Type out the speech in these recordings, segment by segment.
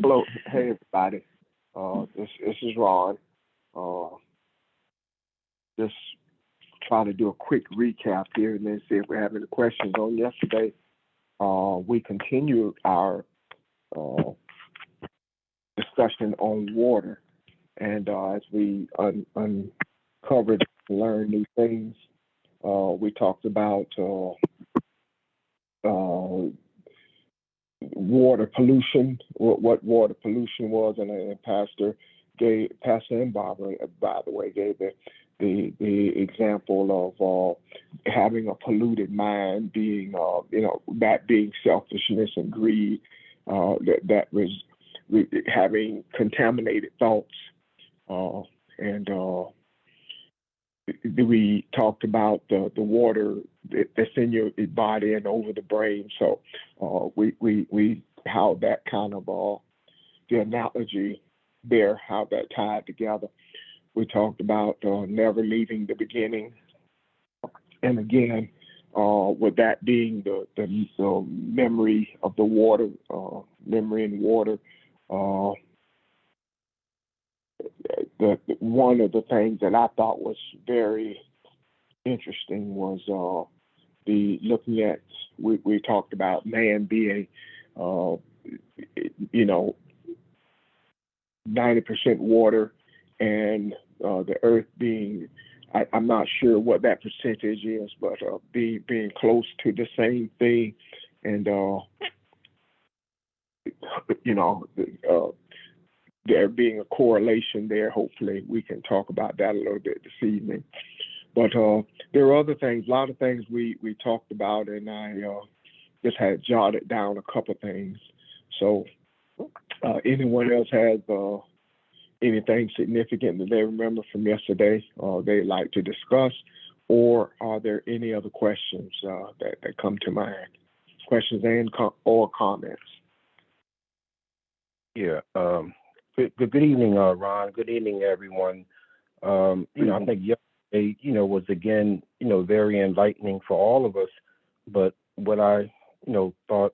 Hello, hey everybody. This is Ron. Uh, just trying to do a quick recap here and then see if we have any questions on yesterday. We continued our uh, discussion on water, and as we uncovered, learned new things. We talked about uh, water pollution, what water pollution was, and Pastor and Barbara, by the way, gave the example of having a polluted mind, being that being selfishness and greed, that was having contaminated thoughts, and we talked about the water that's in your body and over the brain. So we how that kind of the analogy there, how that tied together. We talked about never leaving the beginning, and again, with that being the memory of the water, memory in water. Uh, one of the things that I thought was very interesting was the looking at we talked about man being uh, you know 90% water and the earth being I'm not sure what that percentage is, but being close to the same thing, and you know uh, there being a correlation there. Hopefully, we can talk about that a little bit this evening. But there are other things, a lot of things we talked about, and I just had jotted down a couple things. So, anyone else has anything significant that they remember from yesterday they'd like to discuss, or are there any other questions that come to mind? Questions or comments? Yeah. Good evening, Ron. Good evening, everyone. I think yesterday, was again, very enlightening for all of us. But what I, thought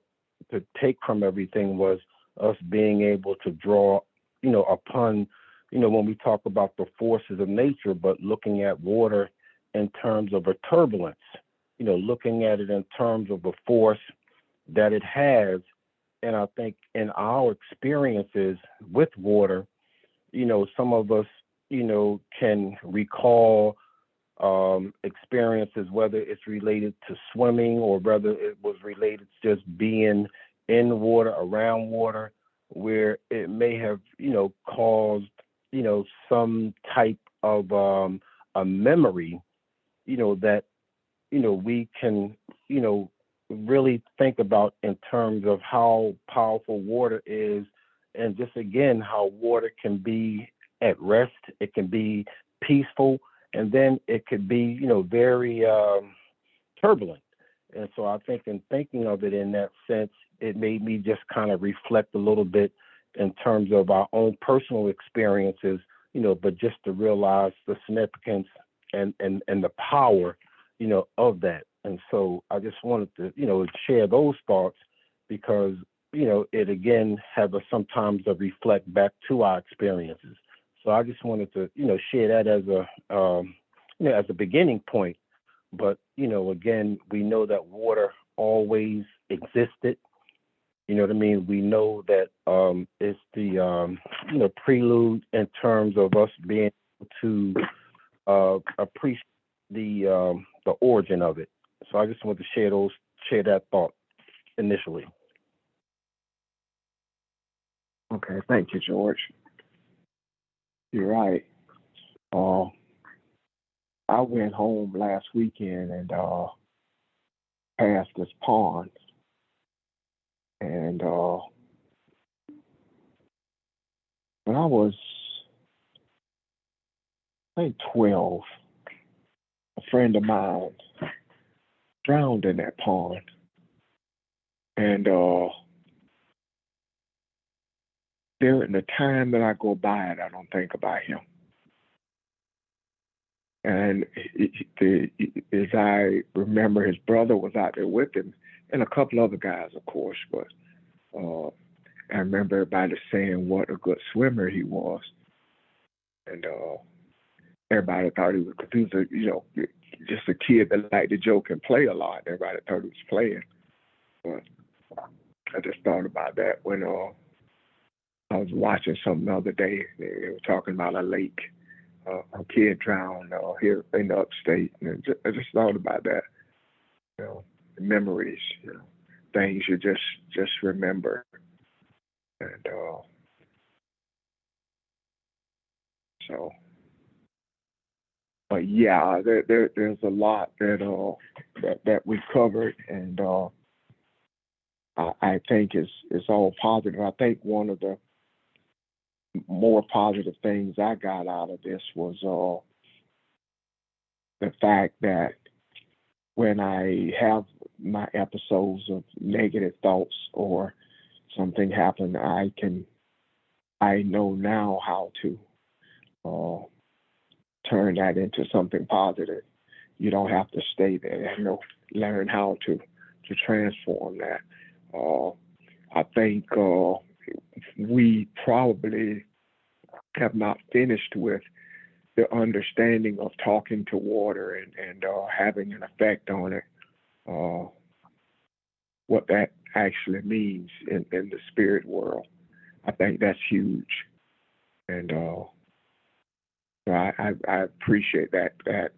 to take from everything was us being able to draw, upon, when we talk about the forces of nature, but looking at water in terms of a turbulence, looking at it in terms of the force that it has. And I think in our experiences with water, some of us, can recall experiences, whether it's related to swimming or whether it was related to just being in water, around water, where it may have, caused, some type of a memory, that, we can, really think about in terms of how powerful water is, and just again how water can be at rest, it can be peaceful, and then it could be very turbulent. And so I think in thinking of it in that sense, it made me just kind of reflect a little bit in terms of our own personal experiences, but just to realize the significance and the power of that. And so I just wanted to, share those thoughts because, it again have a sometimes a reflect back to our experiences. So I just wanted to, share that as as a beginning point. But, again, we know that water always existed. You know what I mean? We know that it's the, prelude in terms of us being able to appreciate the origin of it. So I just wanted to share that thought initially. Okay, thank you, George. You're right. Uh, I went home last weekend and passed this pond, and when I was, I think, 12, a friend of mine drowned in that pond, and during the time that I go by it, I don't think about him. And as I remember, his brother was out there with him, and a couple other guys, of course. But uh, I remember everybody saying what a good swimmer he was, and everybody thought he was, because he was a, just a kid that liked to joke and play a lot. Everybody thought he was playing, but I just thought about that when I was watching something the other day. They were talking about a lake. A kid drowned here in the upstate, and I just thought about that. You know, memories, things you just remember, and so. But yeah, there's a lot that we've covered, and I think it's all positive. I think one of the more positive things I got out of this was the fact that when I have my episodes of negative thoughts or something happen, I know now how to uh, turn that into something positive. You don't have to stay there. Learn how to transform that. Uh, I think we probably have not finished with the understanding of talking to water and having an effect on it. Uh, what that actually means in the spirit world. I think that's huge, and so I appreciate that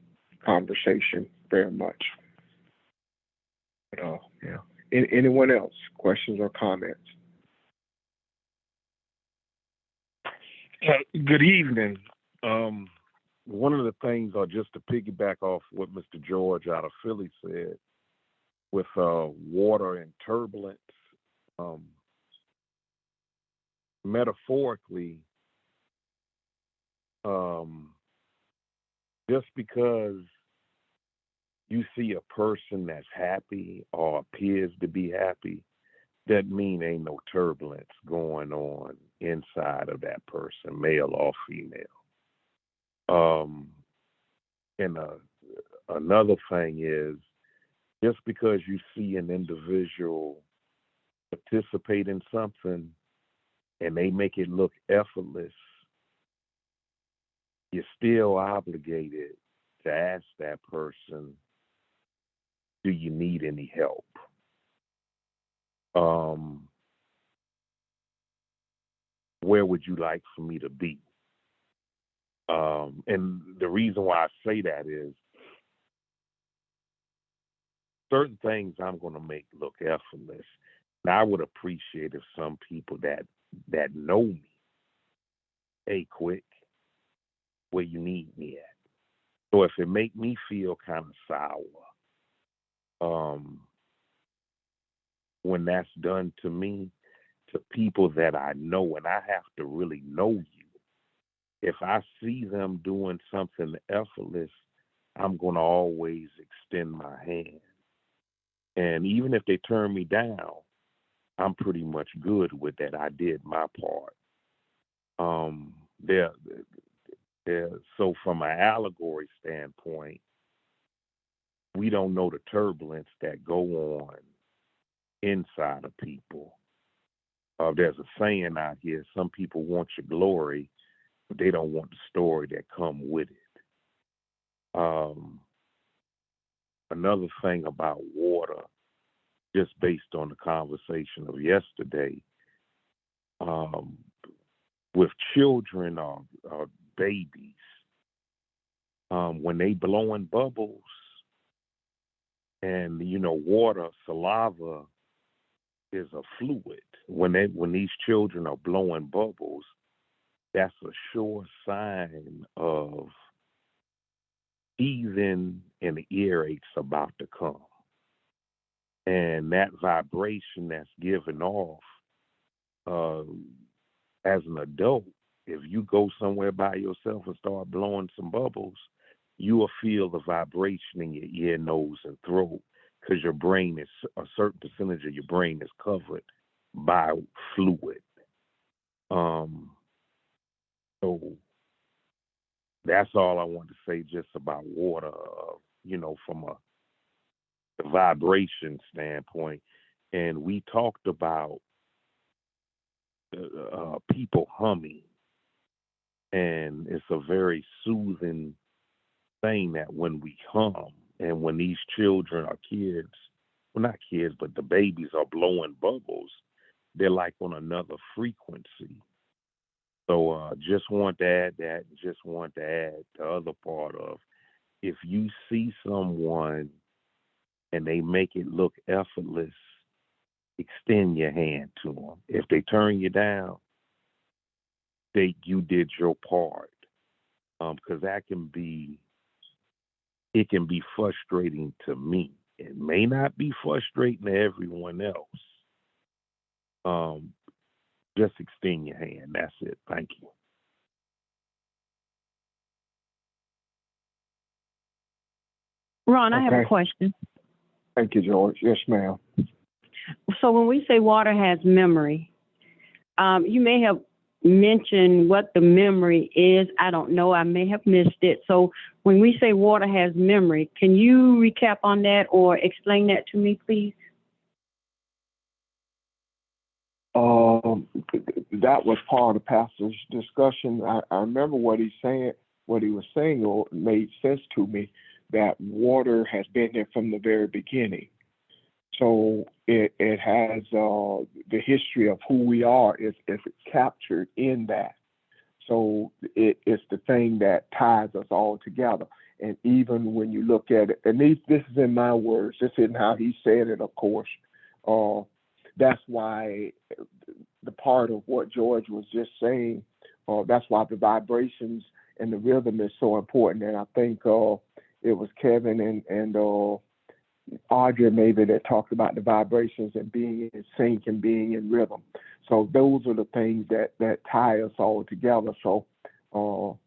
conversation very much. Yeah. Anyone else? Questions or comments? Good evening. One of the things, or just to piggyback off what Mr. George out of Philly said, with water and turbulence, um, metaphorically, um, just because you see a person that's happy or appears to be happy, that mean ain't no turbulence going on inside of that person, male or female. Um, and another thing is, just because you see an individual participate in something and they make it look effortless, you're still obligated to ask that person, do you need any help? Um, where would you like for me to be? And the reason why I say that is certain things I'm going to make look effortless. And I would appreciate if some people that know me, hey, quick, where you need me at. So if it make me feel kind of sour, um, when that's done to me, to people that I know, and I have to really know you. If I see them doing something effortless, I'm going to always extend my hand. And even if they turn me down, I'm pretty much good with that. I did my part. Um, there, so from an allegory standpoint, we don't know the turbulence that go on inside of people. There's a saying out here: some people want your glory, but they don't want the story that come with it. Um, Another thing about water, just based on the conversation of yesterday, um, with children or babies, when they blowing bubbles, and water, saliva is a fluid. When these children are blowing bubbles, that's a sure sign of teething and earaches about to come. And that vibration that's given off, uh, as an adult, if you go somewhere by yourself and start blowing some bubbles, you will feel the vibration in your ear, nose, and throat, because your brain is, a certain percentage of your brain is covered by fluid. Um, so that's all I want to say just about water, from a vibration standpoint. And we talked about people humming, and it's a very soothing thing that when we hum and when these children or kids, well, not kids, but the babies are blowing bubbles, they're like on another frequency. So just want to add that. Just want to add the other part of, if you see someone and they make it look effortless, extend your hand to them. If they turn you down, you did your part, because it can be frustrating to me. It may not be frustrating to everyone else. Just extend your hand. That's it. Thank you. Ron, I have a Okay. question. Thank you, George. Yes, ma'am. So when we say water has memory, you may have mentioned what the memory is. I don't know. I may have missed it. So when we say water has memory, can you recap on that or explain that to me, please? That was part of Pastor's discussion. I remember what he was saying, or made sense to me, that water has been there from the very beginning. So it has the history of who we are is captured in that. So it's the thing that ties us all together. And even when you look at it, and this is in my words, this isn't how he said it, of course. That's why the part of what George was just saying, that's why the vibrations and the rhythm is so important. And I think it was Kevin and Audrey maybe that talked about the vibrations and being in sync and being in rhythm. So those are the things that tie us all together. So, and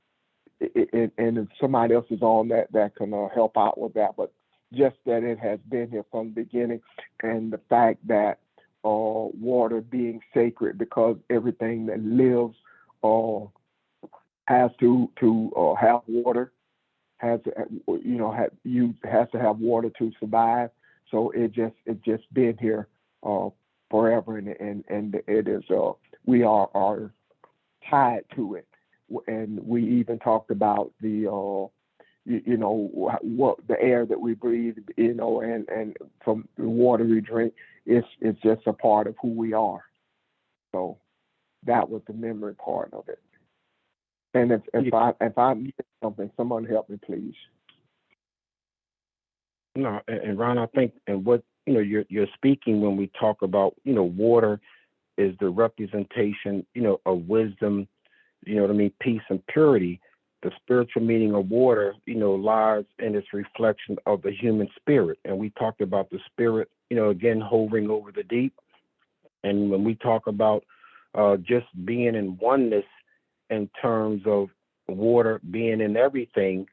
if somebody else is on that can help out with that, but just that it has been here from the beginning, and the fact that water being sacred, because everything that lives has to have water, has to have water to survive. So it just been here forever, and it is we are tied to it. And we even talked about the what the air that we breathe, and from the water we drink. It's just a part of who we are. So that was the memory part of it. And if I missed something, someone help me, please. No, and Ron, I think, and what you're speaking when we talk about water is the representation of wisdom, peace and purity. The spiritual meaning of water lies in its reflection of the human spirit, and we talked about the spirit again hovering over the deep. And when we talk about just being in oneness in terms of water being in everything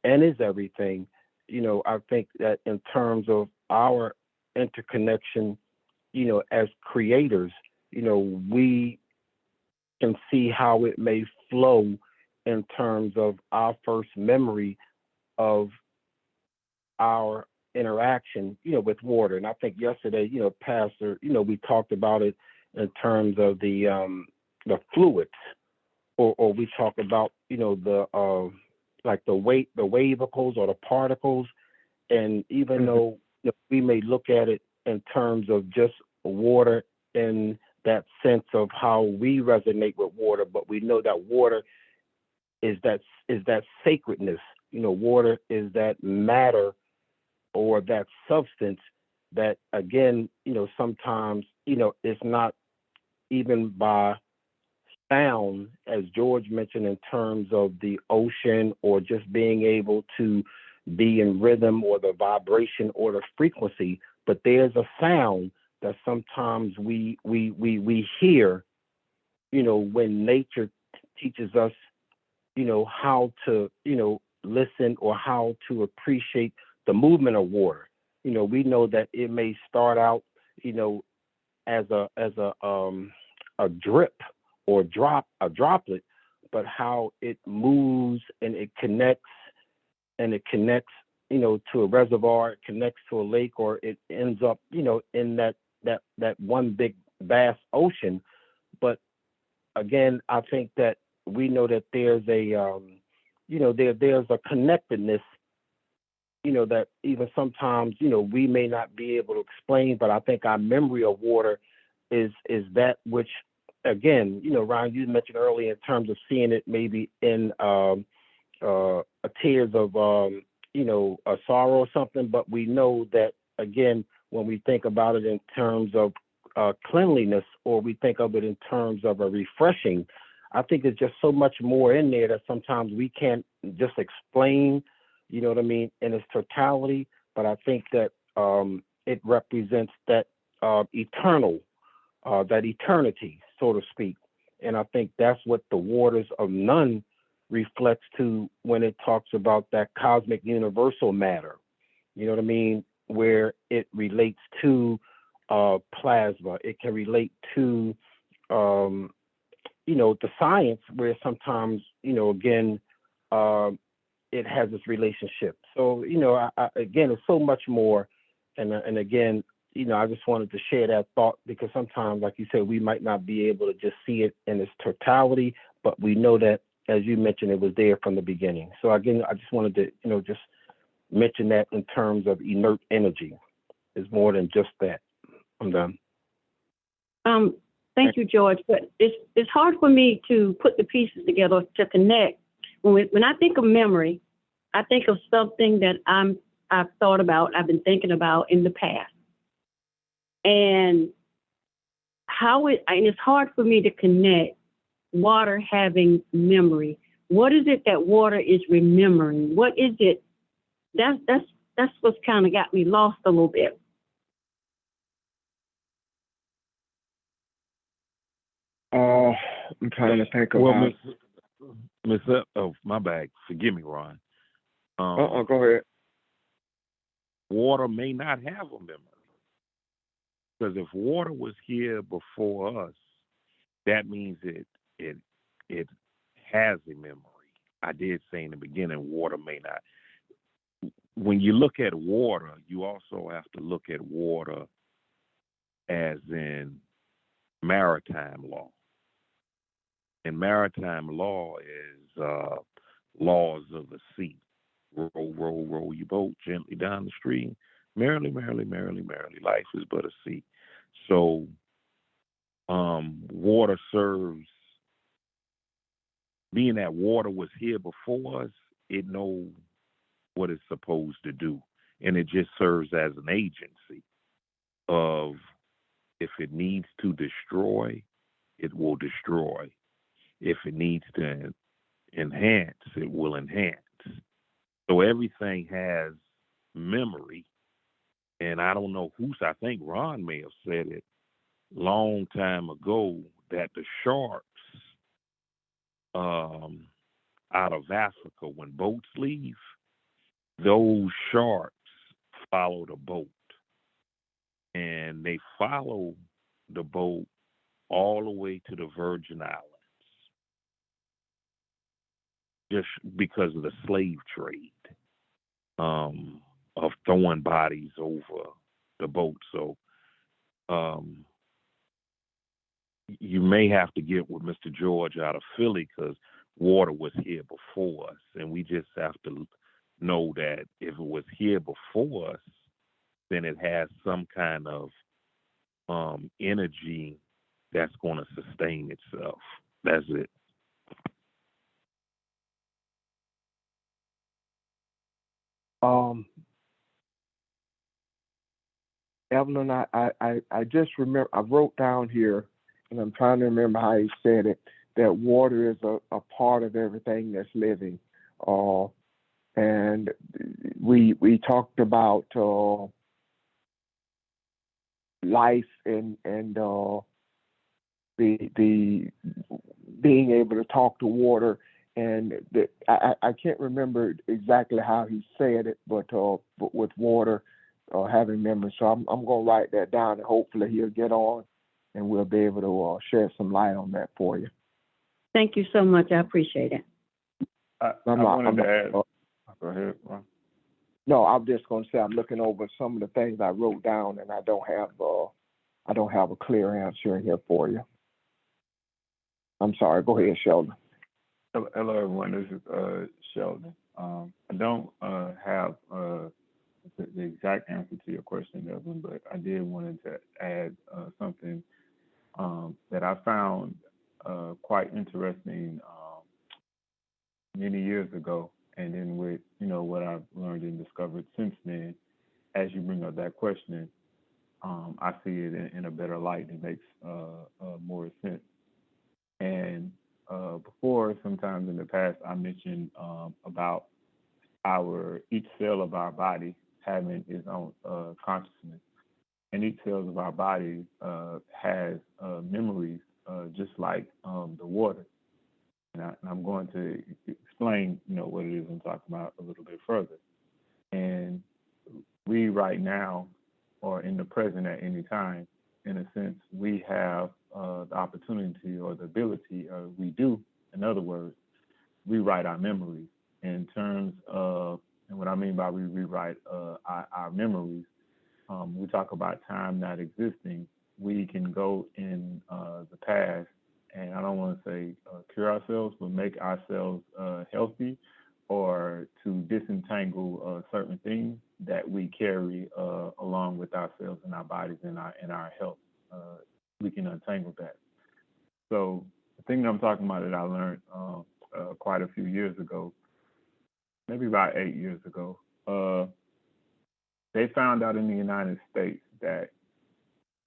and is everything, I think that in terms of our interconnection, as creators, we can see how it may flow in terms of our first memory of our interaction, with water. And I think yesterday, Pastor, we talked about it in terms of the fluids, or we talk about, the like the wavicles or the particles. And even though we may look at it in terms of just water in that sense of how we resonate with water, but we know that water is that sacredness. Water is that matter or that substance that, again, sometimes, it's not even by sound, as George mentioned, in terms of the ocean or just being able to be in rhythm or the vibration or the frequency, but there's a sound that sometimes we hear, when nature teaches us, how to, listen or how to appreciate the movement of water. We know that it may start out, as a drip or a droplet, but how it moves and it connects, to a reservoir, it connects to a lake, or it ends up, in that one big vast ocean. But again, I think that we know that there's there's a connectedness, that even sometimes, we may not be able to explain, but I think our memory of water is that which, again, Ryan, you mentioned earlier in terms of seeing it maybe in tears of a sorrow or something, but we know that, again, when we think about it in terms of cleanliness, or we think of it in terms of a refreshing, I think there's just so much more in there that sometimes we can't just explain, you know what I mean, in its totality. But I think that it represents that eternal, that eternity, so to speak. And I think that's what the waters of none reflects to when it talks about that cosmic universal matter. You know what I mean? Where it relates to plasma. It can relate to, the science, where sometimes, again, it has this relationship. So, again, it's so much more. And again, I just wanted to share that thought, because sometimes, like you said, we might not be able to just see it in its totality, but we know that, as you mentioned, it was there from the beginning. So again, I just wanted to, just mention that in terms of inert energy. It's more than just that. I'm done. Thank you, George. But it's hard for me to put the pieces together to connect. When I think of memory, I think of something that I've thought about, I've been thinking about in the past, and and it's hard for me to connect water having memory. What is it that water is remembering? What is it? That's what's kind of got me lost a little bit. I'm trying to think Well, about. My bad. Forgive me, Ron. Go ahead. Water may not have a memory, because if water was here before us, that means it has a memory. I did say in the beginning, water may not. When you look at water, you also have to look at water as in maritime law. And maritime law is laws of the sea. Row, row, row your boat gently down the stream. Merrily, merrily, merrily, merrily, life is but a sea. So water serves, being that water was here before us, it knows what it's supposed to do. And it just serves as an agency of, if it needs to destroy, it will destroy. If it needs to enhance, it will enhance. So everything has memory. And I don't know I think Ron may have said it long time ago, that the sharks out of Africa, when boats leave, those sharks follow the boat. And they follow the boat all the way to the Virgin Islands, just because of the slave trade, of throwing bodies over the boat. So you may have to get with Mr. George out of Philly, because water was here before us. And we just have to know that if it was here before us, then it has some kind of energy that's going to sustain itself. That's it. Evelyn, I just remember, I wrote down here, and I'm trying to remember how he said it, that water is a part of everything that's living. And we talked about life and the being able to talk to water, and I can't remember exactly how he said it, but with water having memory. So I'm going to write that down, and hopefully he'll get on, and we'll be able to shed some light on that for you. Thank you so much. I appreciate it. I wanted to add. Go ahead, Ron. No, I'm just going to say I'm looking over some of the things I wrote down, and I don't have a clear answer in here for you. I'm sorry. Go ahead, Sheldon. Hello, everyone. This is Sheldon. I don't have the exact answer to your question, Evelyn, but I did wanted to add something that I found quite interesting many years ago, and then with what I've learned and discovered since then. As you bring up that question, I see it in a better light. It makes more sense. And before, sometimes in the past, I mentioned about each cell of our body having its own consciousness, and each cell of our body has memories, just like the water. And I'm going to explain, what it is I'm talking about a little bit further. And we right now, or in the present at any time, in a sense, we have the opportunity or the ability, or we do, in other words, rewrite our memories in terms of, and what I mean by we rewrite our memories, we talk about time not existing. We can go in the past, and I don't want to say cure ourselves, but make ourselves healthy, or to disentangle certain things that we carry along with ourselves and our bodies and our health. We can untangle that. So the thing that I'm talking about that I learned quite a few years ago, maybe about 8 years ago, they found out in the United States that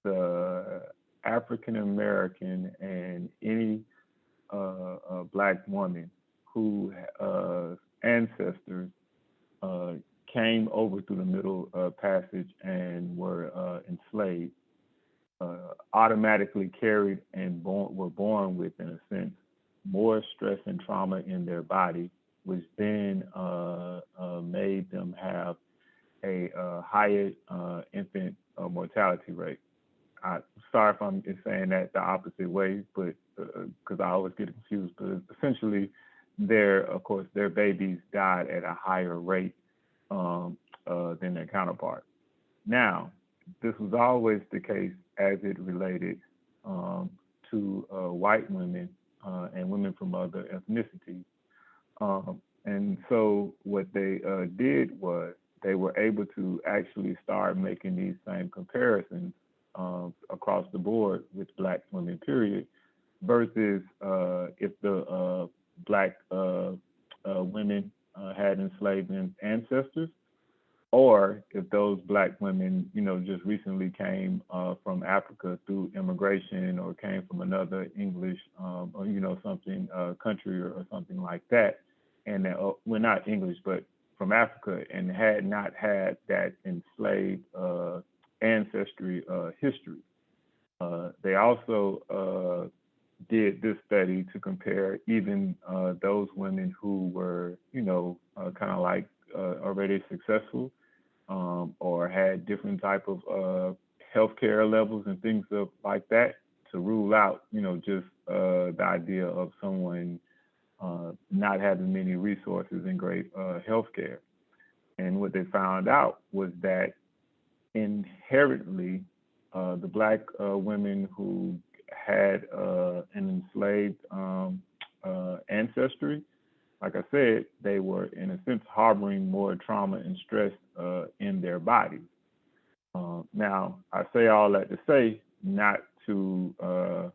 the African American and any Black woman who ancestors came over through the Middle Passage and were enslaved, automatically carried and were born with, in a sense, more stress and trauma in their body, which then made them have a higher infant mortality rate. Sorry if I'm just saying that the opposite way, but because I always get confused. But essentially, of course, their babies died at a higher rate than their counterparts. Now, this was always the case as it related to white women and women from other ethnicities. And so what they did was they were able to actually start making these same comparisons across the board with Black women, period, versus if the Black women had enslaved ancestors, or if those Black women, just recently came from Africa through immigration, or came from another English, or something country or something like that, and well, not English, but from Africa, and had not had that enslaved ancestry history. They also did this study to compare even those women who were, kind of like already successful, or had different type of healthcare levels and things like that, to rule out, just the idea of someone not having many resources and great healthcare. And what they found out was that inherently, the Black women who had an enslaved ancestry, like I said, they were in a sense harboring more trauma and stress in their bodies. Now, I say all that to say, not to for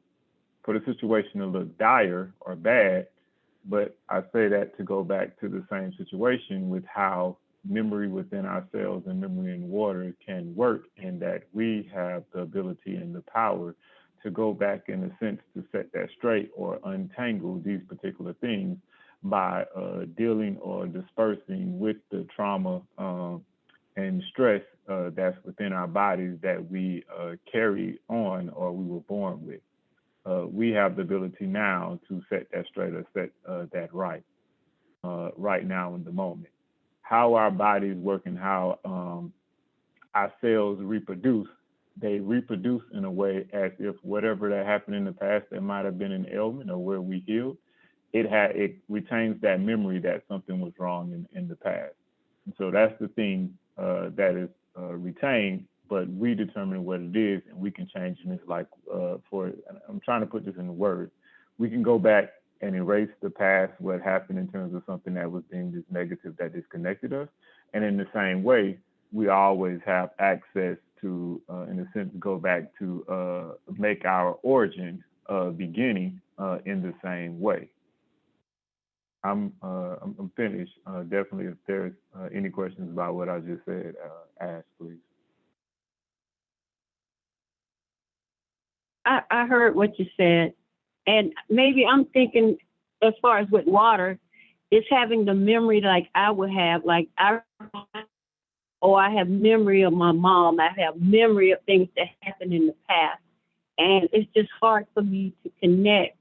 the situation to look dire or bad, but I say that to go back to the same situation with how memory within ourselves and memory in water can work, and that we have the ability and the power to go back, in a sense, to set that straight or untangle these particular things by dealing or dispersing with the trauma and stress that's within our bodies that we carry on or we were born with. We have the ability now to set that straight or set that right now in the moment. How our bodies work and how our cells reproduce, they reproduce in a way as if whatever that happened in the past that might have been an ailment or where we healed, it retains that memory that something was wrong in the past. And so that's the thing that is retained, but we determine what it is, and we can change it. And it's like I'm trying to put this in the words, we can go back and erase the past, what happened in terms of something that was deemed as negative that disconnected us. And in the same way, we always have access to, in a sense, go back to make our origin beginning in the same way. I'm finished. Definitely, if there's any questions about what I just said, ask, please. I heard what you said, and maybe I'm thinking as far as with water, it's having the memory like I would have, like I have memory of my mom. I have memory of things that happened in the past, and it's just hard for me to connect.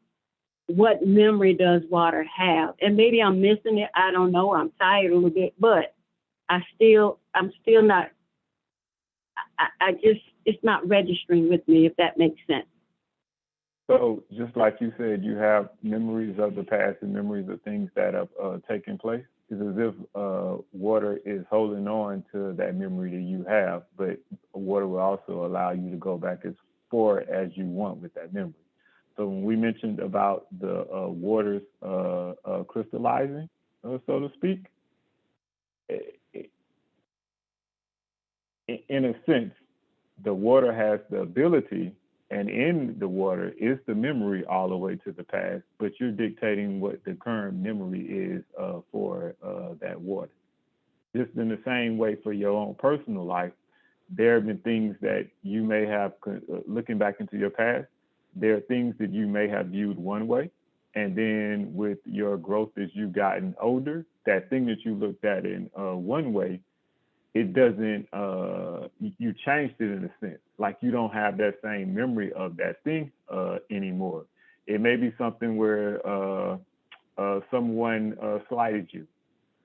What memory does water have? And maybe I'm missing it. I don't know. I'm tired a little bit, but I'm still not. I just, it's not registering with me, if that makes sense. So just like you said, you have memories of the past and memories of things that have taken place. It's as if water is holding on to that memory that you have, but water will also allow you to go back as far as you want with that memory. So when we mentioned about the waters crystallizing, so to speak, in a sense, the water has the ability, and in the water is the memory all the way to the past, but you're dictating what the current memory is for that water. Just in the same way for your own personal life, there have been things that you may have, looking back into your past, there are things that you may have viewed one way, and then with your growth as you've gotten older, that thing that you looked at in one way, it doesn't, you changed it in a sense. Like you don't have that same memory of that thing anymore. It may be something where someone slighted you,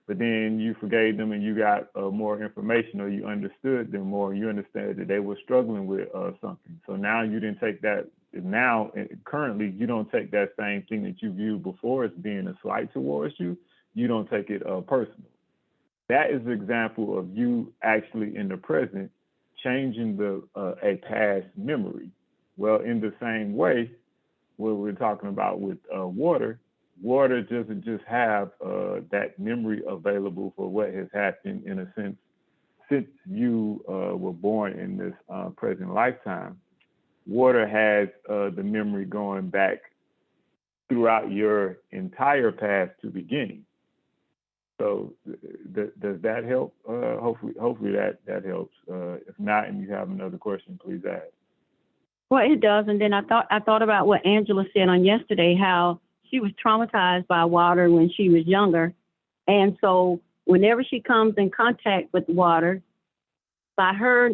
but then you forgave them and you got more information, or you understood them more, and you understand that they were struggling with something. So now you didn't take that, now currently you don't take that same thing that you viewed before as being a slight towards you, you don't take it personal. That is an example of you actually in the present changing a past memory. Well, in the same way, what we're talking about with water doesn't just have that memory available for what has happened in a sense since you were born in this present lifetime. Water has the memory going back throughout your entire past to beginning. So does that help? Hopefully that helps. If not, and you have another question, please ask. Well, it does. And then I thought about what Angela said on yesterday, how she was traumatized by water when she was younger. And so whenever she comes in contact with water, by her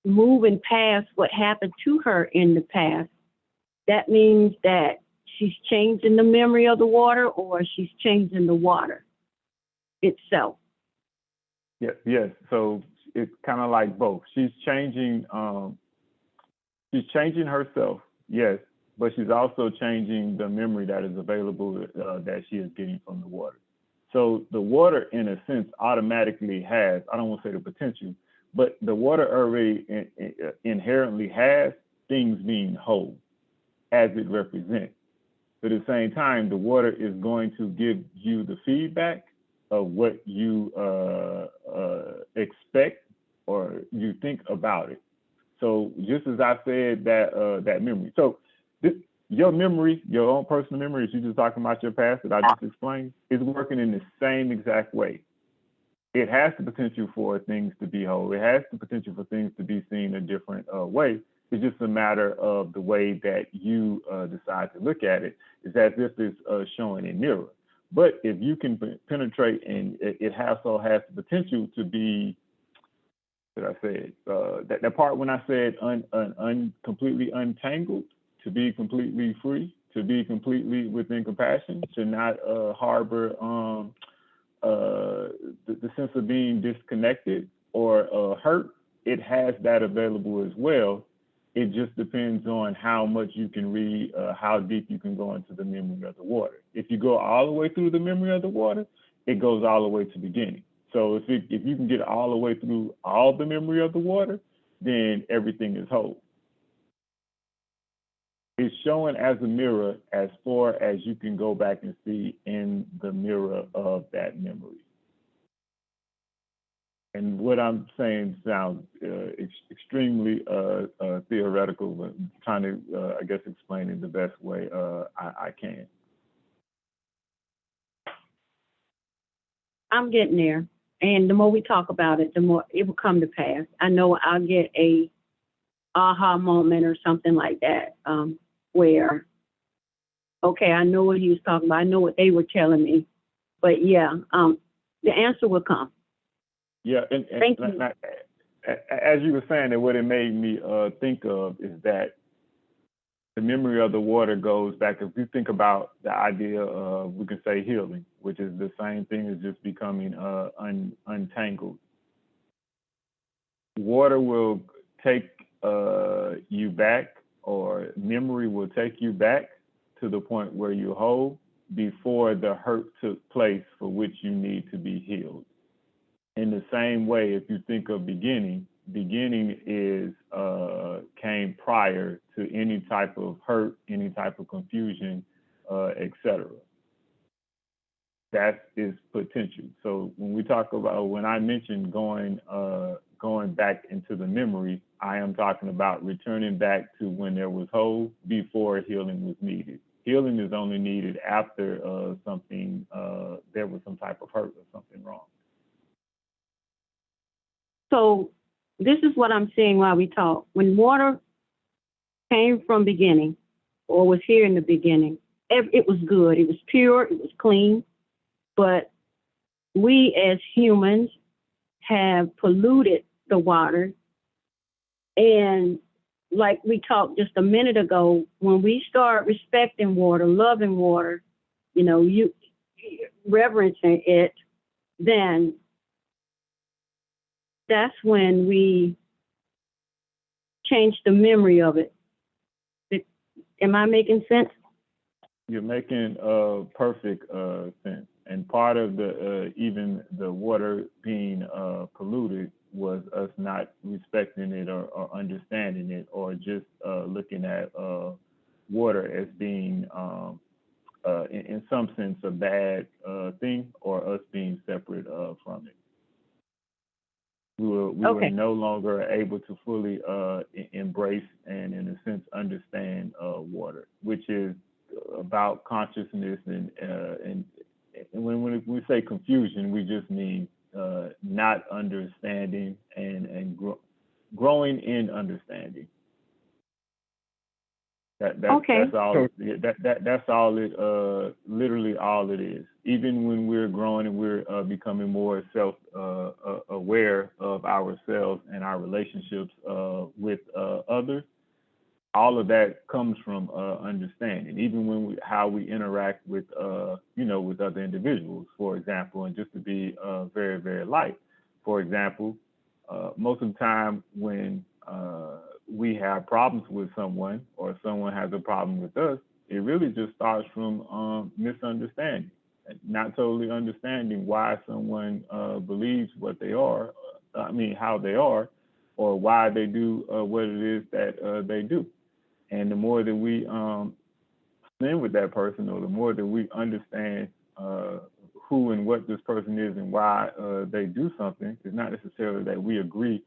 moving past what happened to her in the past, that means that she's changing the memory of the water, or she's changing the water itself. Yes. So it's kind of like both. She's changing herself, yes, but she's also changing the memory that is available that she is getting from the water. So the water, in a sense, automatically has, I don't want to say the potential, but the water already inherently has things being whole as it represents. But at the same time, the water is going to give you the feedback of what you expect or you think about it. So just as I said, that memory. So your memory, your own personal memory, as you just talking about your past that I just explained, is working in the same exact way. It has the potential for things to be whole. It has the potential for things to be seen a different way. It's just a matter of the way that you decide to look at it. It's as if it's showing a mirror. But if you can penetrate, and it also has the potential to be, what I said, that part when I said completely untangled, to be completely free, to be completely within compassion, to not harbor the sense of being disconnected or hurt, it has that available as well. It just depends on how much you can read, how deep you can go into the memory of the water. If you go all the way through the memory of the water, it goes all the way to the beginning. So if you can get all the way through all the memory of the water, then everything is whole. It's showing as a mirror as far as you can go back and see in the mirror of that memory. And what I'm saying sounds extremely theoretical, but I'm trying to, I guess, explain it the best way I can. I'm getting there. And the more we talk about it, the more it will come to pass. I know I'll get a aha moment or something like that, where, okay, I know what he was talking about. I know what they were telling me. But yeah, the answer will come. Yeah, and Thank you. As you were saying, that what it made me think of is that the memory of the water goes back. If you think about the idea of, we can say, healing, which is the same thing as just becoming untangled. Water will take you back, or memory will take you back to the point where you're whole before the hurt took place for which you need to be healed. In the same way, if you think of beginning is came prior to any type of hurt, any type of confusion, etc. That is potential. So when we talk about, when I mentioned going back into the memory, I am talking about returning back to when there was whole before healing was needed. Healing is only needed after there was some type of hurt or something wrong. So this is what I'm saying while we talk. When water came from beginning, or was here in the beginning, it was good. It was pure. It was clean. But we as humans have polluted the water. And like we talked just a minute ago, when we start respecting water, loving water, you reverencing it, then that's when we change the memory of it. Am I making sense? You're making perfect sense. And part of the even the water being polluted was us not respecting it or understanding it, or just looking at water as being, in some sense, a bad thing, or us being separate from it. We were no longer able to fully embrace and, in a sense, understand water, which is about consciousness. And when we say confusion, we just mean not understanding and growing in understanding. That's all. That's all it. Literally all it is. Even when we're growing and we're becoming more self-aware of ourselves and our relationships with others, all of that comes from understanding. Even when how we interact with with other individuals, for example, and just to be very, very light. For example, most of the time when we have problems with someone, or someone has a problem with us, it really just starts from misunderstanding, not totally understanding why someone believes what they are, how they are, or why they do what it is that they do. And the more that we spend with that person, or the more that we understand who and what this person is and why they do something, it's not necessarily that we agree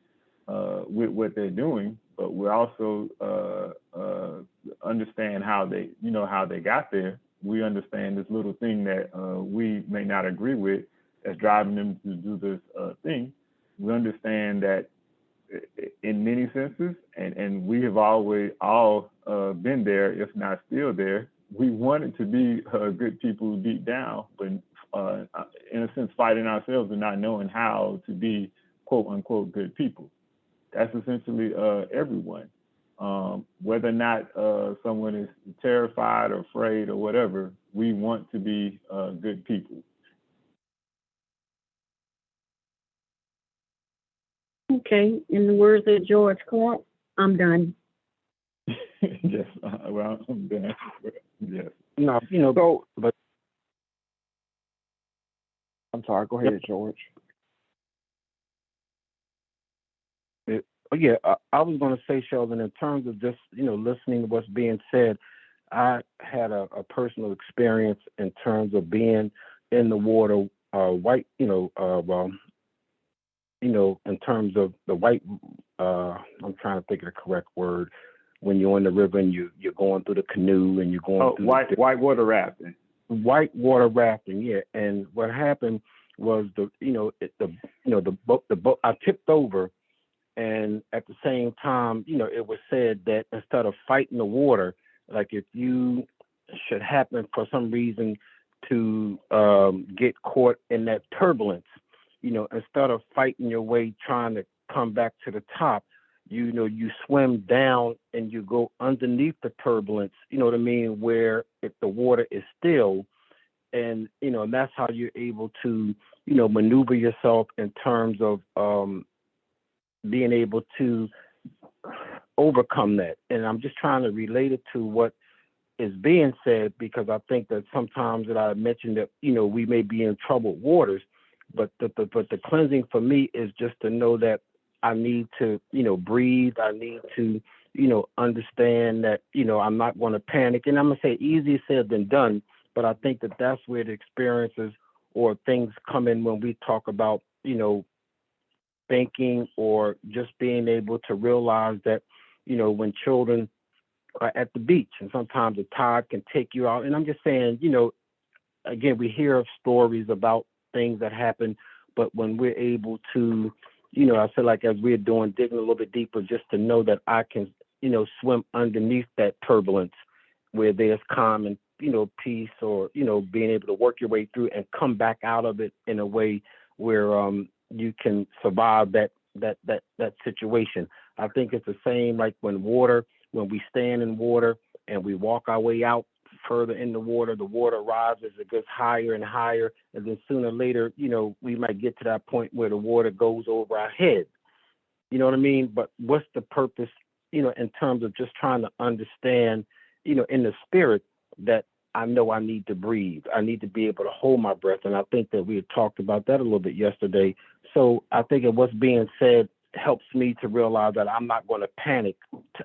with what they're doing, but we also understand how they got there. We understand this little thing that we may not agree with that's driving them to do this thing. We understand that in many senses, and we have always all been there, if not still there. We wanted to be good people deep down, but in a sense fighting ourselves and not knowing how to be quote unquote good people. That's essentially everyone. Whether or not someone is terrified or afraid or whatever, we want to be good people. Okay, in the words of George Clark, I'm done. Yes, well, I'm done. Yes. No, but I'm sorry, go ahead, George. yeah, I was going to say, Sheldon, in terms of just listening to what's being said, I had a personal experience in terms of being in the water, white, in terms of the white. I'm trying to think of the correct word. When you're in the river and you're going through the canoe and you're going through whitewater rafting. Whitewater rafting, yeah. And what happened was the boat I tipped over, and at the same time, it was said that instead of fighting the water, like if you should happen for some reason to get caught in that turbulence, instead of fighting your way trying to come back to the top, you swim down and you go underneath the turbulence, you know what I mean, where if the water is still, and and that's how you're able to maneuver yourself in terms of being able to overcome that. And I'm just trying to relate it to what is being said, because I think that sometimes that I mentioned that we may be in troubled waters, but the cleansing for me is just to know that I need to breathe. I need to understand that I'm not going to panic. And I'm going to say easier said than done, but I think that that's where the experiences or things come in when we talk about thinking, or just being able to realize that when children are at the beach and sometimes the tide can take you out. And I'm just saying, again, we hear of stories about things that happen, but when we're able to, I feel like as we're doing, digging a little bit deeper, just to know that I can, swim underneath that turbulence where there's calm and, peace, or, being able to work your way through and come back out of it in a way where you can survive that situation. I think it's the same like when we stand in water and we walk our way out further in the water rises, it gets higher and higher, and then sooner or later, we might get to that point where the water goes over our head. You know what I mean? But what's the purpose, in terms of just trying to understand, in the spirit, that I know I need to breathe. I need to be able to hold my breath. And I think that we had talked about that a little bit yesterday. So I think that what's being said helps me to realize that I'm not going to panic.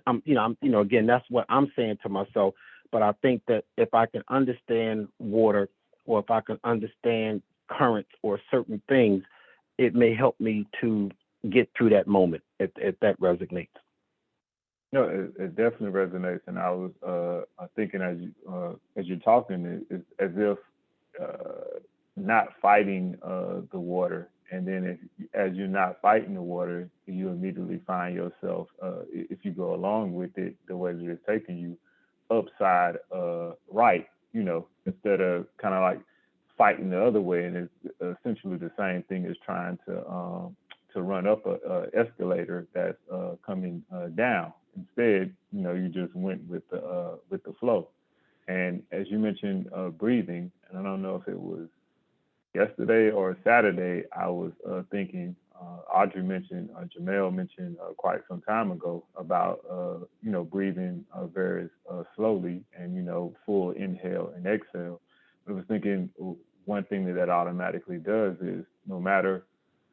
Again, that's what I'm saying to myself. But I think that if I can understand water, or if I can understand currents or certain things, it may help me to get through that moment if that resonates. No, it definitely resonates. And I was thinking as you're talking, it's as if not fighting the water, and then as you're not fighting the water, you immediately find yourself, if you go along with it, the way that it's taking you, upside right, instead of kind of like fighting the other way. And it's essentially the same thing as trying to run up a escalator that's coming down. Instead, you just went with the flow. And as you mentioned, breathing, and I don't know if it was yesterday or Saturday, I was thinking, Audrey mentioned, Jamel mentioned quite some time ago about, breathing very slowly and, full inhale and exhale. I was thinking one thing that automatically does is no matter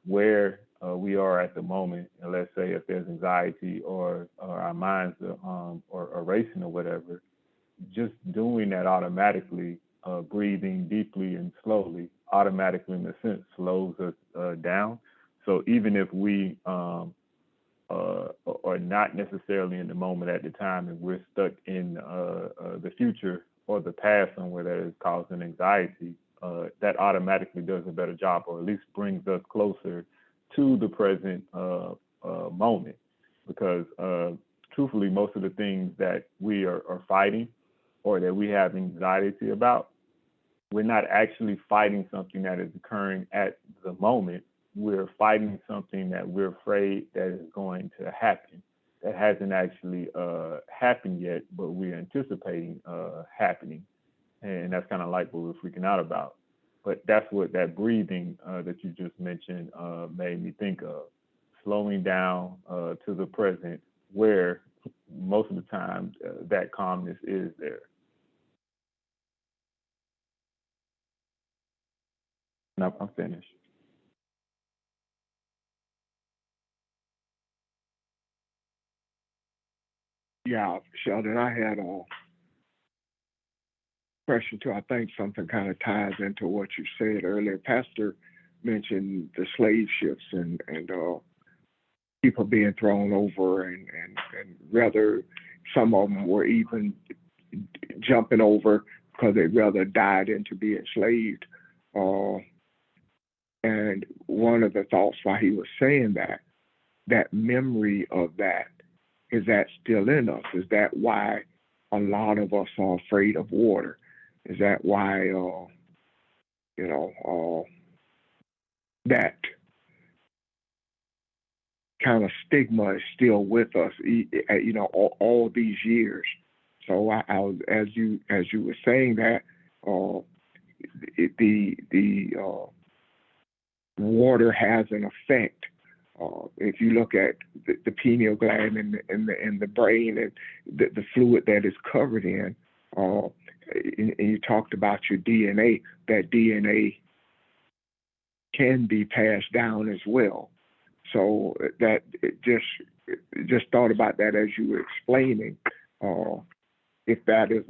where we are at the moment, and let's say if there's anxiety or our minds are racing or whatever, just doing that automatically, breathing deeply and slowly, automatically in a sense slows us down. So even if we are not necessarily in the moment at the time, and we're stuck in the future or the past somewhere that is causing anxiety, that automatically does a better job, or at least brings us closer to the present moment. Because truthfully, most of the things that we are fighting or that we have anxiety about, we're not actually fighting something that is occurring at the moment. We're fighting something that we're afraid that is going to happen, that hasn't actually happened yet, but we're anticipating happening. And that's kind of like what we're freaking out about. But that's what that breathing that you just mentioned made me think of, slowing down to the present, where most of the time that calmness is there. No, I'm finished. Yeah, Sheldon, I had a question too. I think something kind of ties into what you said earlier. Pastor mentioned the slave ships and people being thrown over, and rather some of them were even jumping over because they rather died than to be enslaved. Uh, and one of the thoughts while he was saying that, that memory of that, is that still in us? Is that why a lot of us are afraid of water? Is that why, that kind of stigma is still with us, all these years? So I was, as you were saying that, the water has an effect. If you look at the pineal gland and the brain and the fluid that is covered in, and you talked about your DNA, that DNA can be passed down as well. So that just thought about that as you were explaining. If that is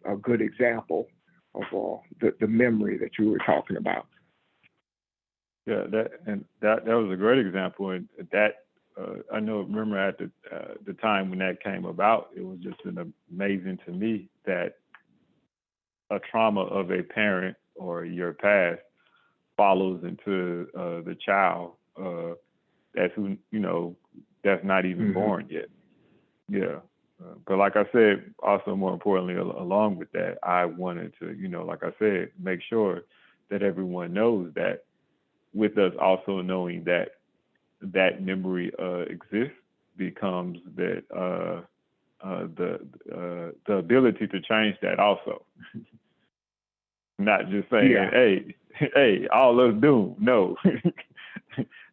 a good example of the memory that you were talking about. Yeah, that was a great example, and that I know. Remember at the time when that came about, it was just amazing to me that a trauma of a parent or your past follows into the child that's not even born yet. Yeah. But like I said, also more importantly, along with that, I wanted to, like I said, make sure that everyone knows that, with us also knowing that that memory exists, becomes that the ability to change that also. Not just saying, hey, all us doomed. No.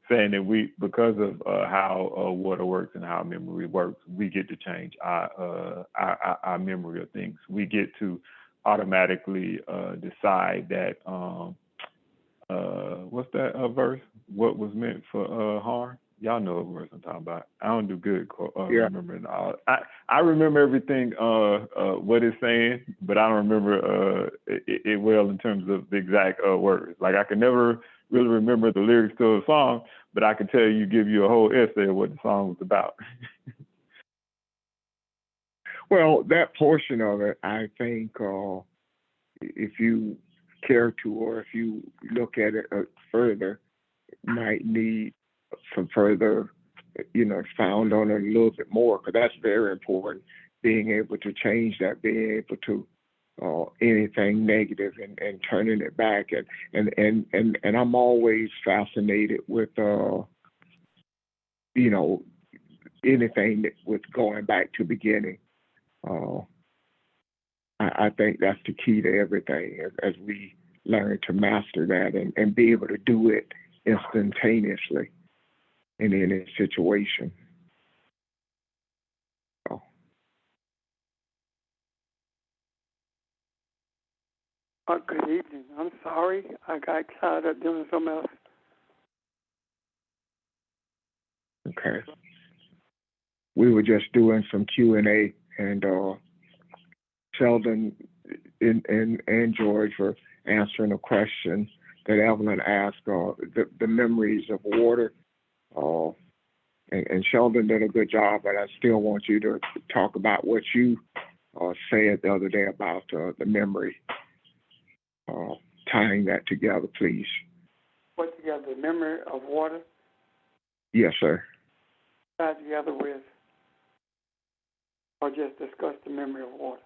Saying that because of how water works and how memory works, we get to change our memory of things. We get to automatically decide that, what's that verse? What was meant for harm? Y'all know what verse I'm talking about. I don't do good remembering all. I remember everything what it's saying, but I don't remember it well in terms of the exact words. Like I can never really remember the lyrics to a song, but I can give you a whole essay of what the song was about. Well, that portion of it, I think, if you care to, or if you look at it further, might need some further, expound on it a little bit more, because that's very important. Being able to change that, being able to anything negative and turning it back, and I'm always fascinated with anything that with going back to beginning. I think that's the key to everything as we learn to master that and be able to do it instantaneously in any situation. So. Good evening. I'm sorry. I got caught up doing something else. Okay. We were just doing some Q&A, and Sheldon and George were answering a question that Evelyn asked, the memories of water. And Sheldon did a good job, but I still want you to talk about what you said the other day about the memory, tying that together, please. Put together the memory of water? Yes, sir. Tied together with, or just discuss the memory of water?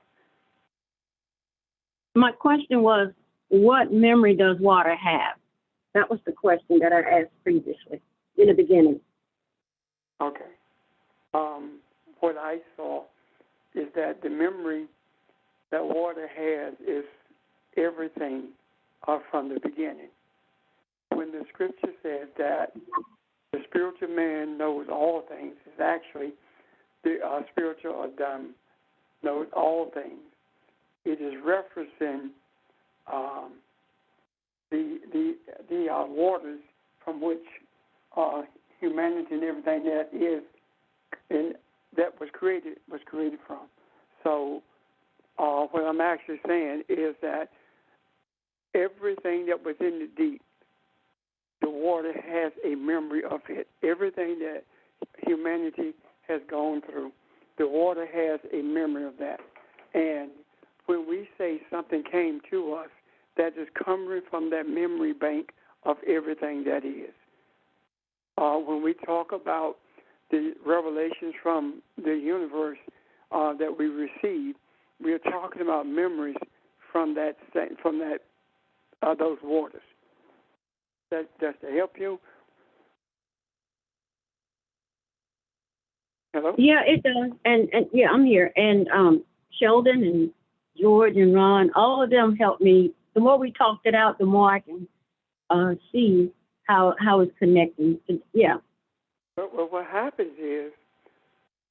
My question was, what memory does water have? That was the question that I asked previously, in the beginning. Okay. What I saw is that the memory that water has is everything from the beginning. When the scripture says that the spiritual man knows all things, it's actually the spiritual Adam knows all things. It is referencing the waters from which humanity and everything that is and that was created was created from. So what I'm actually saying is that everything that was in the deep, the water has a memory of it. Everything that humanity has gone through, the water has a memory of that. And when we say something came to us, that is coming from that memory bank of everything that is. When we talk about the revelations from the universe that we receive, we are talking about memories from those waters. Does that help you? Hello? Yeah, it does. And yeah, I'm here. And Sheldon and George and Ron, all of them helped me. The more we talked it out, the more I can see how it's connecting. Yeah. But what happens is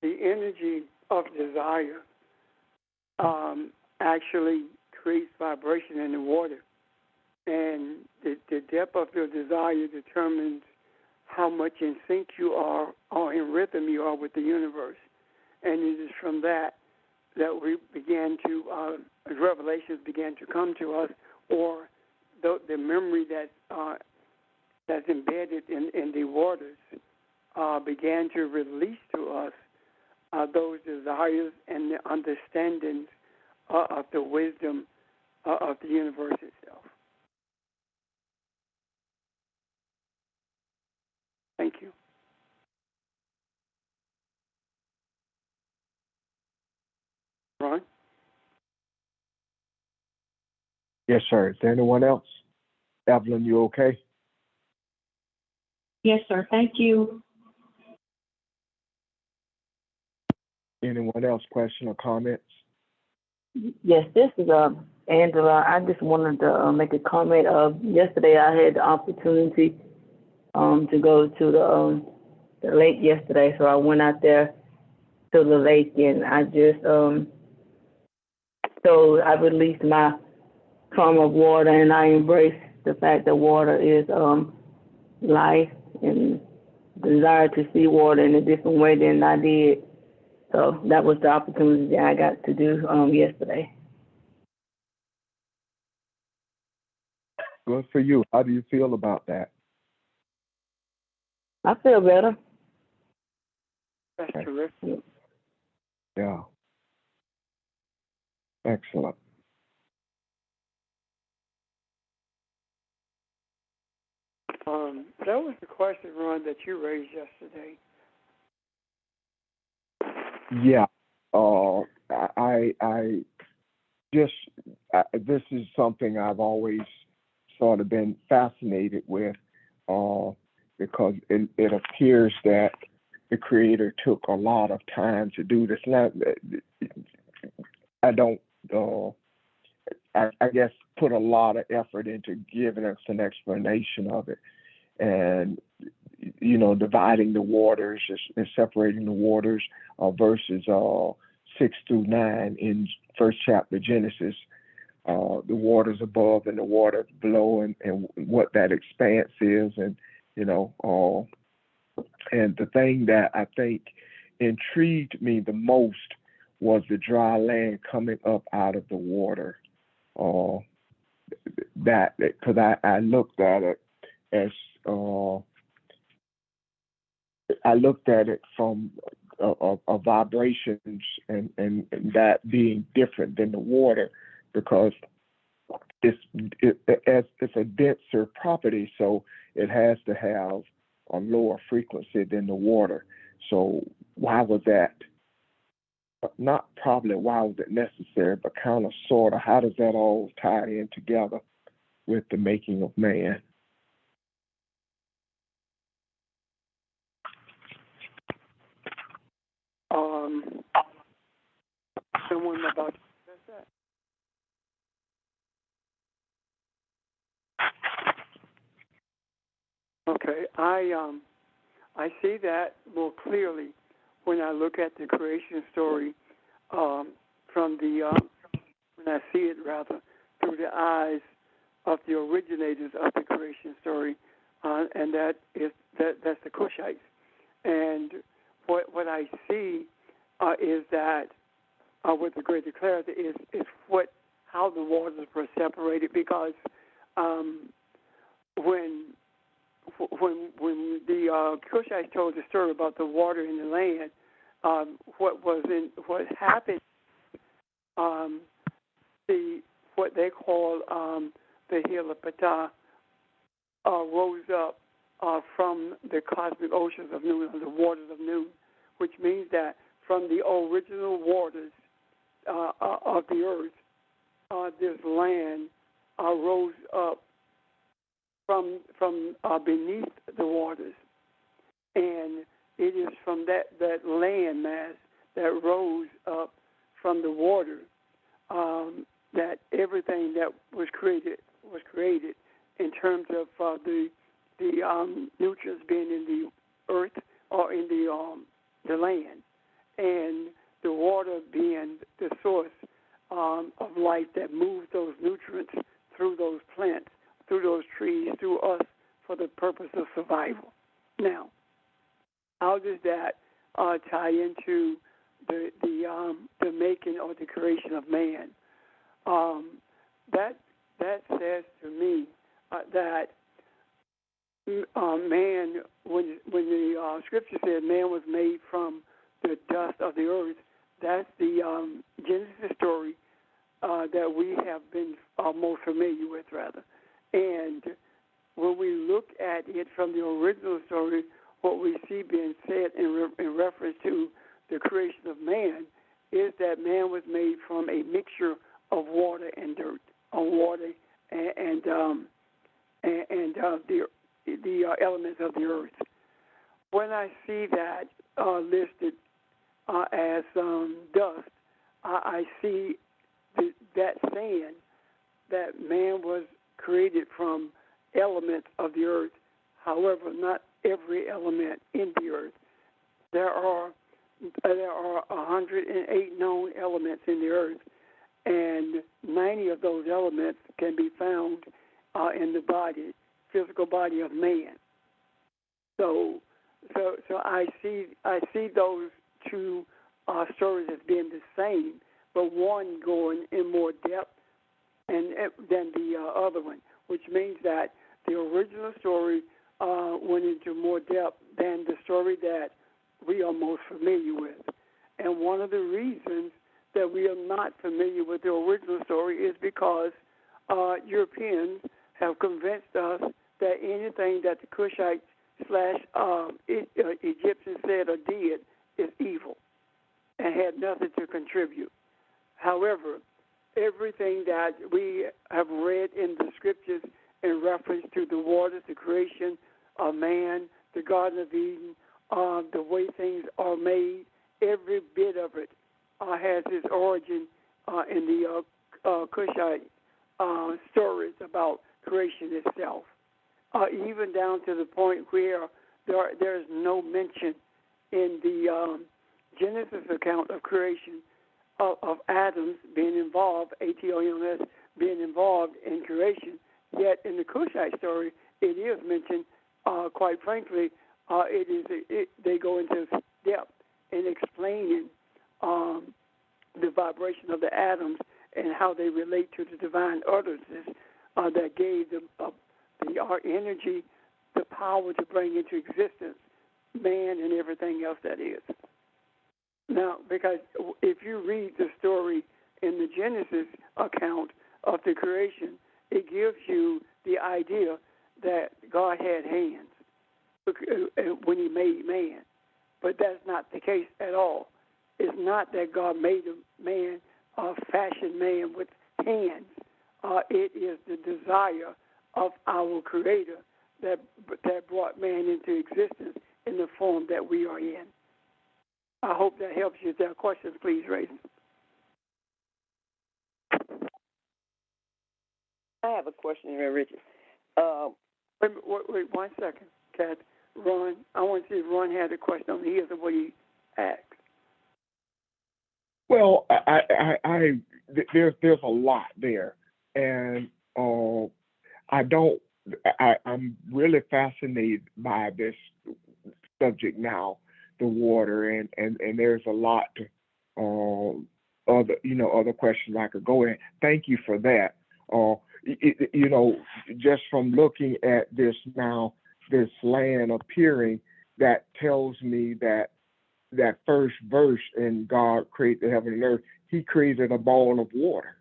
the energy of desire actually creates vibration in the water. And the depth of your desire determines how much in sync you are or in rhythm you are with the universe. And it is from that we began to, revelations began to come to us, or the memory that's embedded in the waters began to release to us those desires and the understandings of the wisdom of the universe itself. Thank you. Ron? Yes, sir. Is there anyone else? Evelyn, you okay? Yes, sir. Thank you. Anyone else, question or comments? Yes, this is Angela. I just wanted to make a comment. Yesterday, I had the opportunity to go to the lake yesterday, so I went out there to the lake, and I just so I released my trauma of water, and I embraced the fact that water is life, and desire to see water in a different way than I did. So that was the opportunity that I got to do yesterday. Good for you. How do you feel about that? I feel better. That's terrific. Yeah. Excellent. That was the question, Ron, that you raised yesterday. Yeah. This is something I've always sort of been fascinated with, because it appears that the Creator took a lot of time to do this. Now, I guess, put a lot of effort into giving us an explanation of it, and dividing the waters and separating the waters, verses 6 through 9 in first chapter Genesis. The waters above and the water below, and what that expanse is, and and the thing that I think intrigued me the most was the dry land coming up out of the water. That because I looked at it as I looked at it from a vibrations and that being different than the water, because it's a denser property, so it has to have a lower frequency than the water. So why was that? Not probably why was it necessary, but kind of sort of how does that all tie in together with the making of man? Someone about to say that? Okay, I see that more clearly when I look at the creation story from the when I see it rather through the eyes of the originators of the creation story, and that's the Cushites. And what I see is that with the greater clarity is how the waters were separated, because when the Cushites told the story about the water in the land, what happened, what they call the hill of Ptah rose up from the cosmic oceans of Nun, the waters of Nun, which means that from the original waters of the earth, this land rose up from beneath the waters, and it is from that land mass that rose up from the water that everything that was created in terms of the nutrients being in the earth or in the land, and the water being the source of life that moves those nutrients through those plants, through those trees, through us for the purpose of survival. Now, how does that tie into the making or the creation of man? That says to me that man, when the scripture said man was made from the dust of the earth, that's the Genesis story that we have been most familiar with, rather. And when we look at it from the original story, what we see being said in reference to the creation of man is that man was made from a mixture of water and dirt, water and the elements of the earth. When I see that listed as dust, I see that saying that man was created from elements of the earth. However, not every element in the earth. There are 108 known elements in the earth, and 90 of those elements can be found in the physical body of man. So I see those two stories as being the same, but one going in more depth than the other one, which means that the original story went into more depth than the story that we are most familiar with. And one of the reasons that we are not familiar with the original story is because Europeans have convinced us that anything that the Cushites / Egyptians said or did is evil and had nothing to contribute. However, everything that we have read in the scriptures in reference to the waters, the creation of man, the Garden of Eden, the way things are made, every bit of it has its origin in the Cushite stories about creation itself, even down to the point where there is no mention in the Genesis account of creation of atoms being involved, ATOMS being involved in creation. Yet in the Cushite story, it is mentioned. Quite frankly, they go into depth in explaining the vibration of the atoms and how they relate to the divine utterances that gave our energy the power to bring into existence man and everything else that is. Now, because if you read the story in the Genesis account of the creation, it gives you the idea that God had hands when he made man. But that's not the case at all. It's not that God made a man, fashioned man with hands. It is the desire of our Creator that brought man into existence in the form that we are in. I hope that helps you. If there are questions, please raise them. I have a question here, Richard. Wait 1 second, Kat. Ron, I want to see if Ron had a question on the heels of what he asked. Well, there's a lot there, and I'm really fascinated by this subject now the water, and there's a lot other questions I could go in. Thank you for that. Just from looking at this now, this land appearing, that tells me that first verse in God created the heaven and earth, he created a ball of water.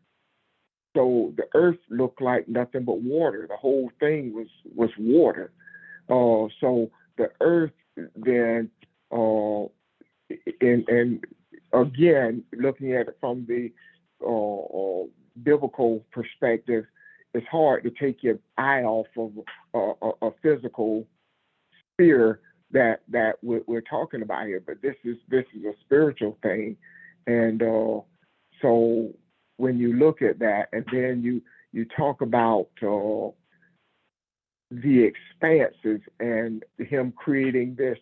So the earth looked like nothing but water. The whole thing was water. So the earth then, and again, looking at it from the biblical perspective, it's hard to take your eye off of a physical sphere that we're talking about here. But this is a spiritual thing, and so when you look at that, and then you talk about the expanses and him creating this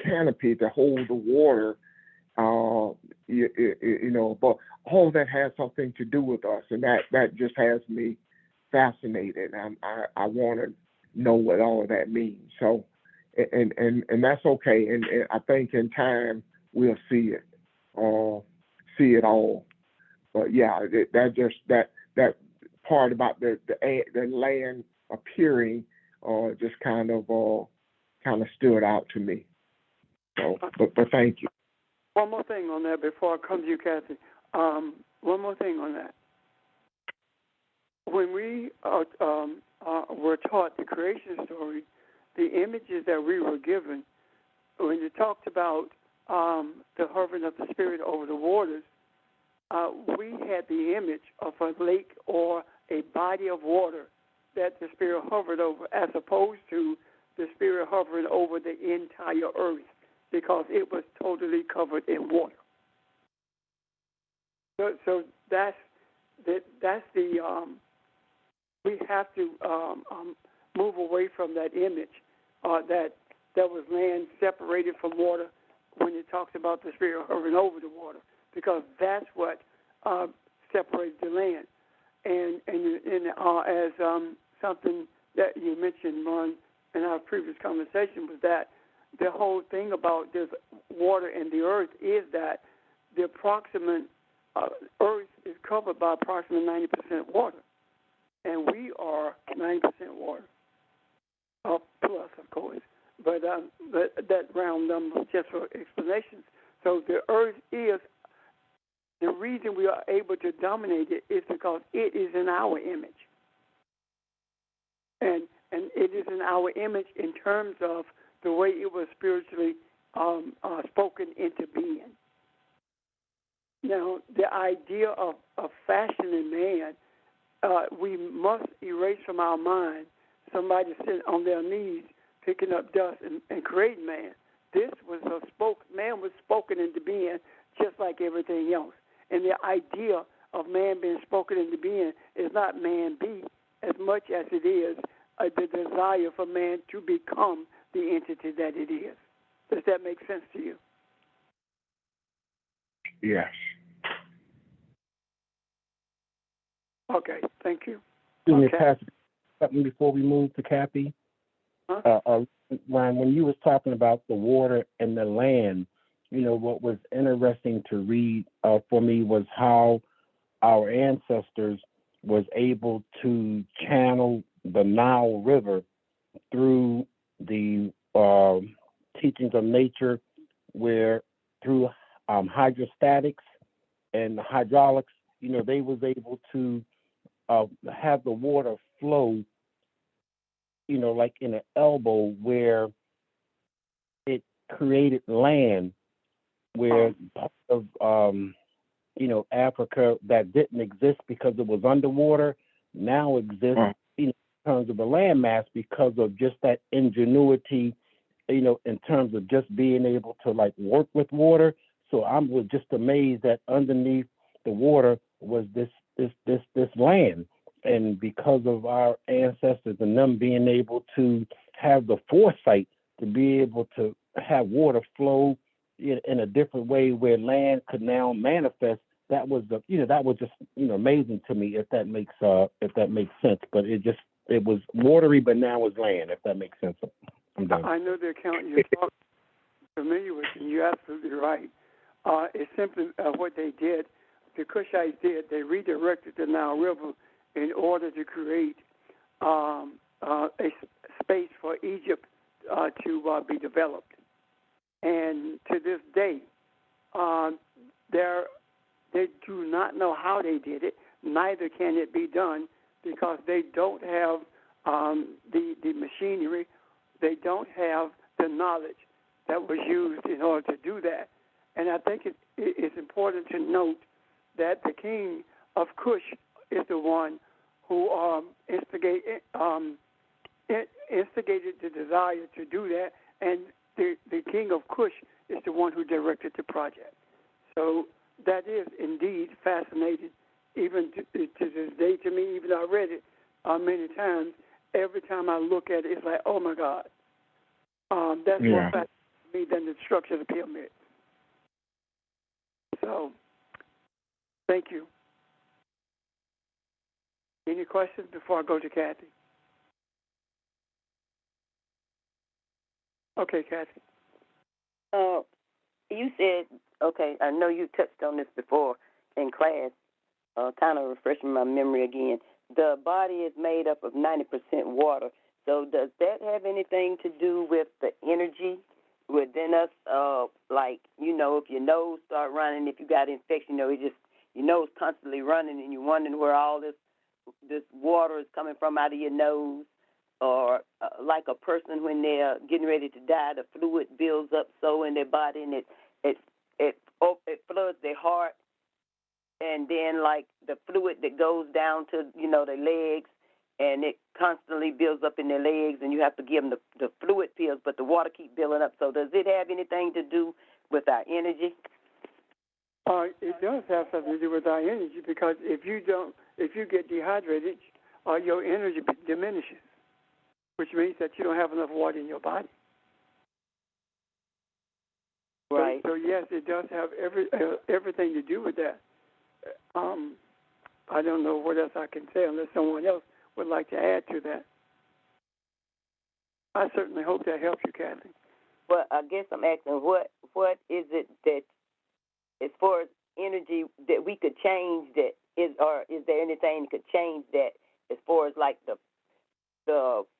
canopy to hold the water, but all that has something to do with us, and that just has me fascinated. I want to know what all of that means. So, and that's okay. And I think in time we'll see it all. But yeah, that part about the land appearing just kind of stood out to me. So, but thank you. One more thing on that before I come to you, Kathy. One more thing on that. When we were taught the creation story, the images that we were given, when you talked about the hovering of the Spirit over the waters, we had the image of a lake or a body of water that the Spirit hovered over, as opposed to the Spirit hovering over the entire earth, because it was totally covered in water. So that's the we have to move away from that image that was land separated from water when it talks about the Spirit hovering over the water, because that's what separated the land. And as something that you mentioned, Ron, in our previous conversation, was that the whole thing about this water and the earth is that the approximate earth is covered by approximately 90% water, and we are 90% water, plus, of course. But that round number just for explanations. So the earth is, the reason we are able to dominate it is because it is in our image. And it is in our image in terms of the way it was spiritually spoken into being. Now, the idea of fashioning man, we must erase from our mind somebody sitting on their knees picking up dust and creating man. This was man was spoken into being just like everything else. And the idea of man being spoken into being is not man be as much as it is the desire for man to become the entity that it is. Does that make sense to you? Yes. Okay, thank you. Excuse me, Okay. Pastor, something before we move to Kathy. Huh? Ryan, when you was talking about the water and the land, what was interesting to read for me was how our ancestors was able to channel the Nile River through the teachings of nature, where through hydrostatics and hydraulics, they was able to have the water flow, like in an elbow, where it created land where part of Africa that didn't exist because it was underwater now exists in terms of the landmass because of just that ingenuity, in terms of just being able to work with water. So I was just amazed that underneath the water was this land. And because of our ancestors and them being able to have the foresight to be able to have water flow in a different way where land could now manifest, that was just amazing to me, if that makes sense. But it was watery, but now it's land, if that makes sense. I'm done. I know the account you're talking. familiar with it. You're absolutely right. It's simply what they did. The Cushites did. They redirected the Nile River in order to create a space for Egypt to be developed. And to this day, they do not know how they did it. Neither can it be done because they don't have the machinery. They don't have the knowledge that was used in order to do that. And I think it's important to note that the king of Cush is the one who instigated the desire to do that, and the king of Cush is the one who directed the project. So that is indeed fascinating, even to this day to me. Even though I read it many times, every time I look at it, it's like, oh my God. That's more fascinating to me than the structure of the pyramid. So, thank you. Any questions before I go to Kathy? Okay, Kathy. You said, okay, I know you touched on this before in class, kind of refreshing my memory again. The body is made up of 90% water. So does that have anything to do with the energy within us? Like, if your nose start running, if you got infection, your nose constantly running and you're wondering where all this water is coming from out of your nose. Or like a person when they're getting ready to die, the fluid builds up so in their body and it floods their heart, and then like the fluid that goes down to their legs, and it constantly builds up in their legs, and you have to give them the fluid pills, but the water keeps building up. So does it have anything to do with our energy? It does have something to do with our energy, because if you get dehydrated, your energy diminishes, which means that you don't have enough water in your body. Right. So yes, it does have everything to do with that. I don't know what else I can say unless someone else would like to add to that. I certainly hope that helps you, Kathy. Well, I guess I'm asking what is it that, as far as energy, that we could change that is there anything that could change that as far as like the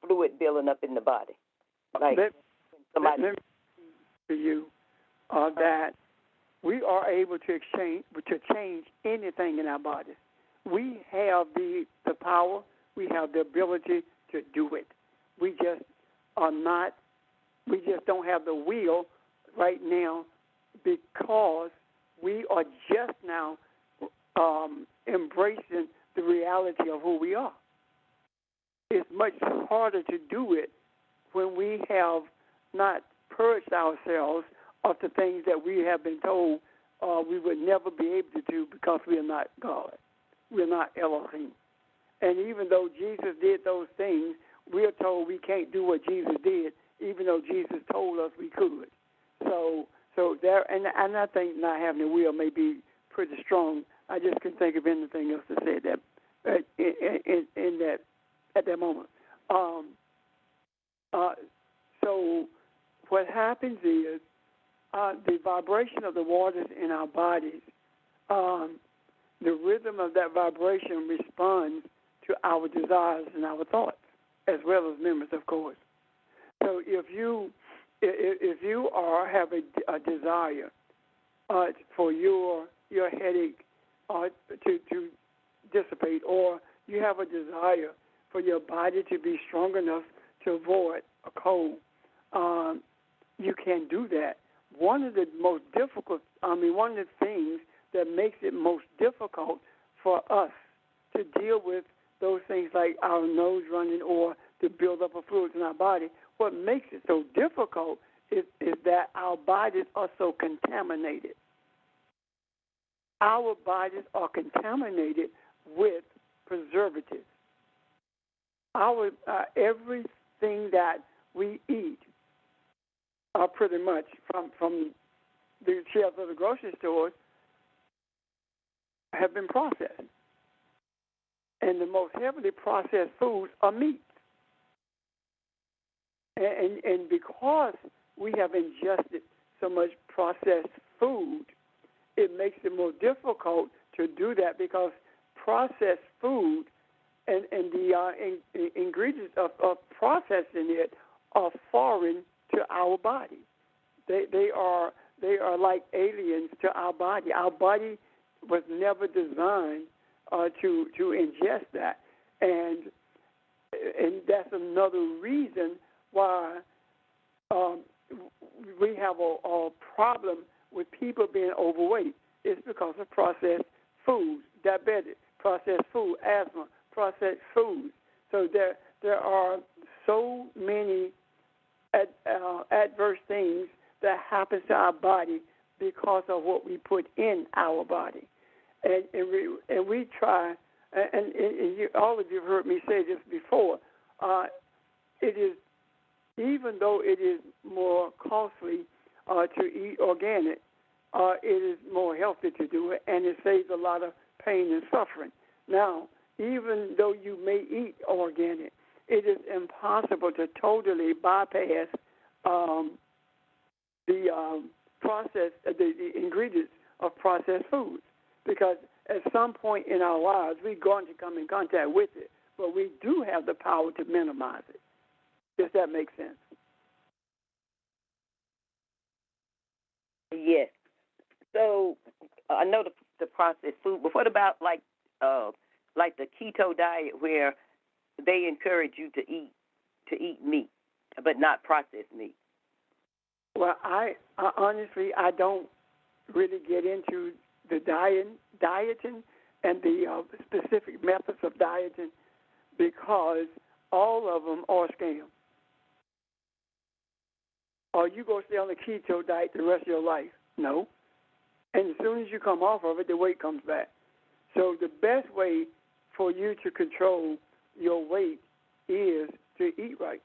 fluid building up in the body? Like let me to you that we are able to change anything in our bodies. We have the power. We have the ability to do it. We just don't have the will right now, because we are just now embracing the reality of who we are. It's much harder to do it when we have not purged ourselves of the things that we have been told we would never be able to do, because we are not God. We're not Elohim. And even though Jesus did those things, we are told we can't do what Jesus did, even though Jesus told us we could. So there, and I think not having a will may be pretty strong. I just couldn't think of anything else to say that in that at that moment. So what happens is the vibration of the waters in our bodies, the rhythm of that vibration responds to our desires and our thoughts, as well as memories, of course. So if you have a desire for your headache to dissipate, or you have a desire for your body to be strong enough to avoid a cold, you can do that. One of the things that makes it most difficult for us to deal with those things like our nose running or the buildup of fluids in our body, what makes it so difficult is that our bodies are so contaminated. Our bodies are contaminated with preservatives. Everything that we eat, pretty much from the shelves of the grocery stores, have been processed. And the most heavily processed foods are meats. And because we have ingested so much processed food, it makes it more difficult to do that because processed food and the ingredients of processing it are foreign to our body. They are like aliens to our body. Our body was never designed to ingest that, and that's another reason why we have a problem with people being overweight. It's because of processed foods, diabetes, processed food, asthma, processed foods. So there are so many adverse things that happen to our body because of what we put in our body. And we try, and all of you have heard me say this before, it is, even though it is more costly to eat organic, it is more healthy to do it, and it saves a lot of pain and suffering. Now, even though you may eat organic, it is impossible to totally bypass the ingredients of processed foods, because at some point in our lives we're going to come in contact with it, but we do have the power to minimize it. Does that make sense? Yes. So I know the processed food, but what about like the keto diet, where they encourage you to eat meat, but not processed meat? Well, I honestly, I don't really get into the dieting and the specific methods of dieting, because all of them are scams. Are you going to stay on the keto diet the rest of your life? No. And as soon as you come off of it, the weight comes back. So the best way for you to control your weight is to eat right.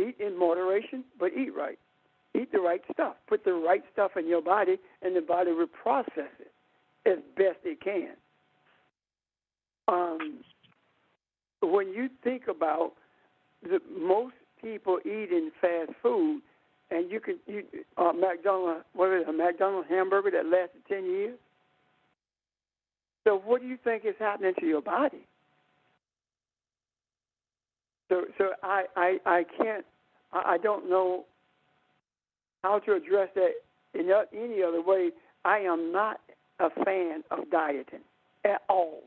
Eat in moderation, but eat right. Eat the right stuff. Put the right stuff in your body, and the body will process it as best it can. When you think about most people eating fast food, and you can eat McDonald's, a McDonald's hamburger that lasted 10 years. So what do you think is happening to your body? So I can't, I don't know how to address that in any other way. I am not a fan of dieting at all.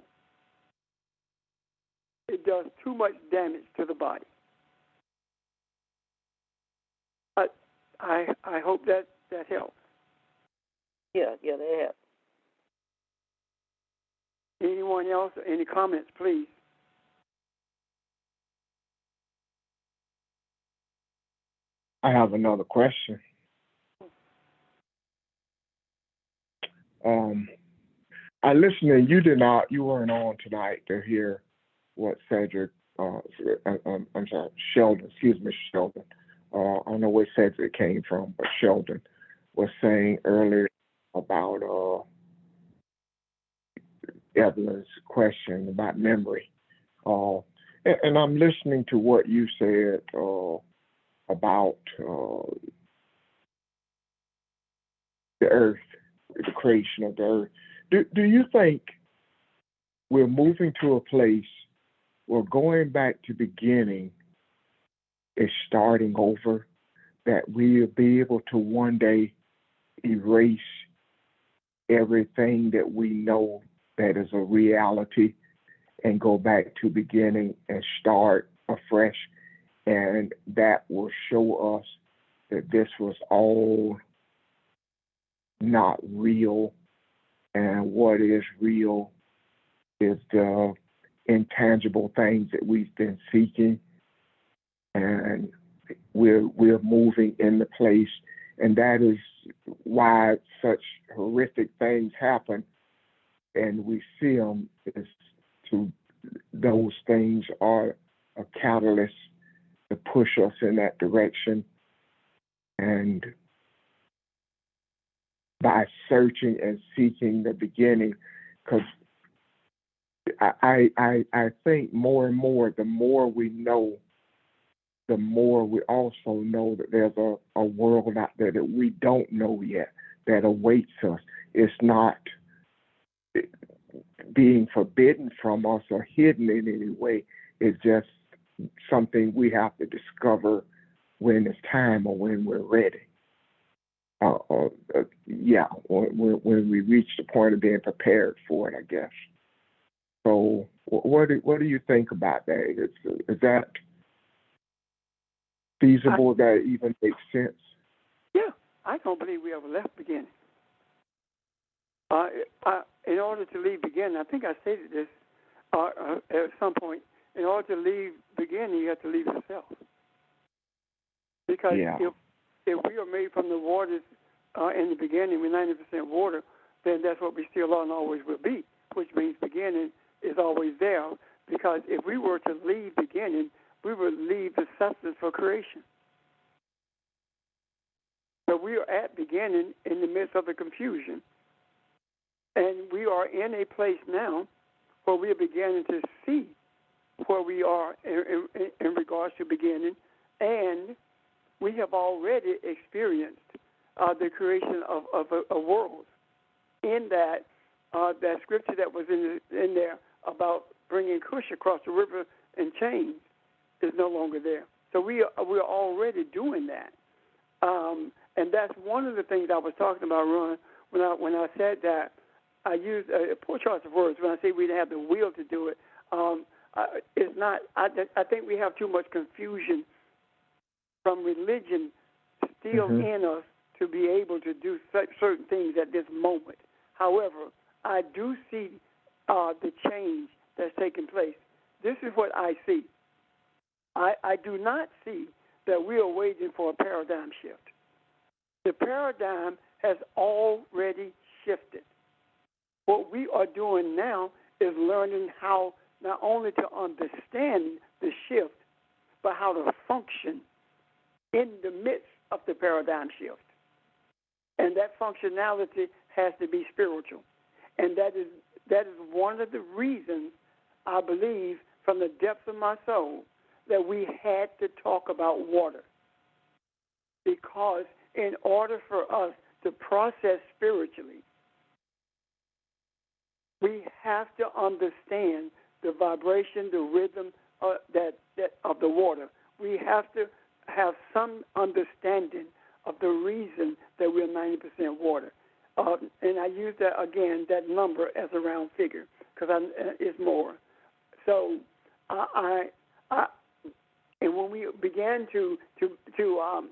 It does too much damage to the body. I hope that helps. Yeah, that helps. Anyone else? Any comments, please? I have another question. I listened, and you weren't on tonight to hear what Cedric, I'm sorry, Sheldon, Sheldon. I don't know where Cedric came from, but Sheldon was saying earlier about Evelyn's question about memory. And I'm listening to what you said about the earth, the creation of the earth. Do you think we're moving to a place where going back to beginning is starting over, that we'll be able to one day erase everything that we know that is a reality and go back to beginning and start afresh, and that will show us that this was all not real, and what is real is the intangible things that we've been seeking, and we're moving in the place, and that is why such horrific things happen, and we see them as to those things are a catalyst to push us in that direction, and by searching and seeking the beginning, because I think more and more, the more we know the more we also know that there's a world out there that we don't know yet that awaits us. It's not being forbidden from us or hidden in any way. It's just something we have to discover when it's time or when we're ready. When we reach the point of being prepared for it, I guess. So, what do you think about that? Is that feasible? That even makes sense? Yeah, I don't believe we ever left beginning. In order to leave beginning, I think I stated this at some point. In order to leave beginning, you have to leave yourself. Because if we are made from the waters in the beginning, we're 90% water, then that's what we still are and always will be, which means beginning is always there. Because if we were to leave beginning, we would leave the substance for creation. So we are at beginning in the midst of the confusion. And we are in a place now where we are beginning to see where we are in regards to beginning, and we have already experienced the creation of a world. In that scripture that was in there about bringing Cush across the river in chains is no longer there. So we are already doing that, and that's one of the things I was talking about, Ron, when I said that. I use a poor choice of words when I say we didn't have the will to do it. It's not. I think we have too much confusion from religion still in us to be able to do certain things at this moment. However, I do see the change that's taking place. This is what I see. I do not see that we are waiting for a paradigm shift. The paradigm has already shifted. What we are doing now is learning how not only to understand the shift, but how to function in the midst of the paradigm shift. And that functionality has to be spiritual. And that is one of the reasons I believe from the depths of my soul that we had to talk about water. Because in order for us to process spiritually, we have to understand the vibration, the rhythm of the water. We have to have some understanding of the reason that we're 90% water. And I use that, again, that number as a round figure because it's more. So and when we began to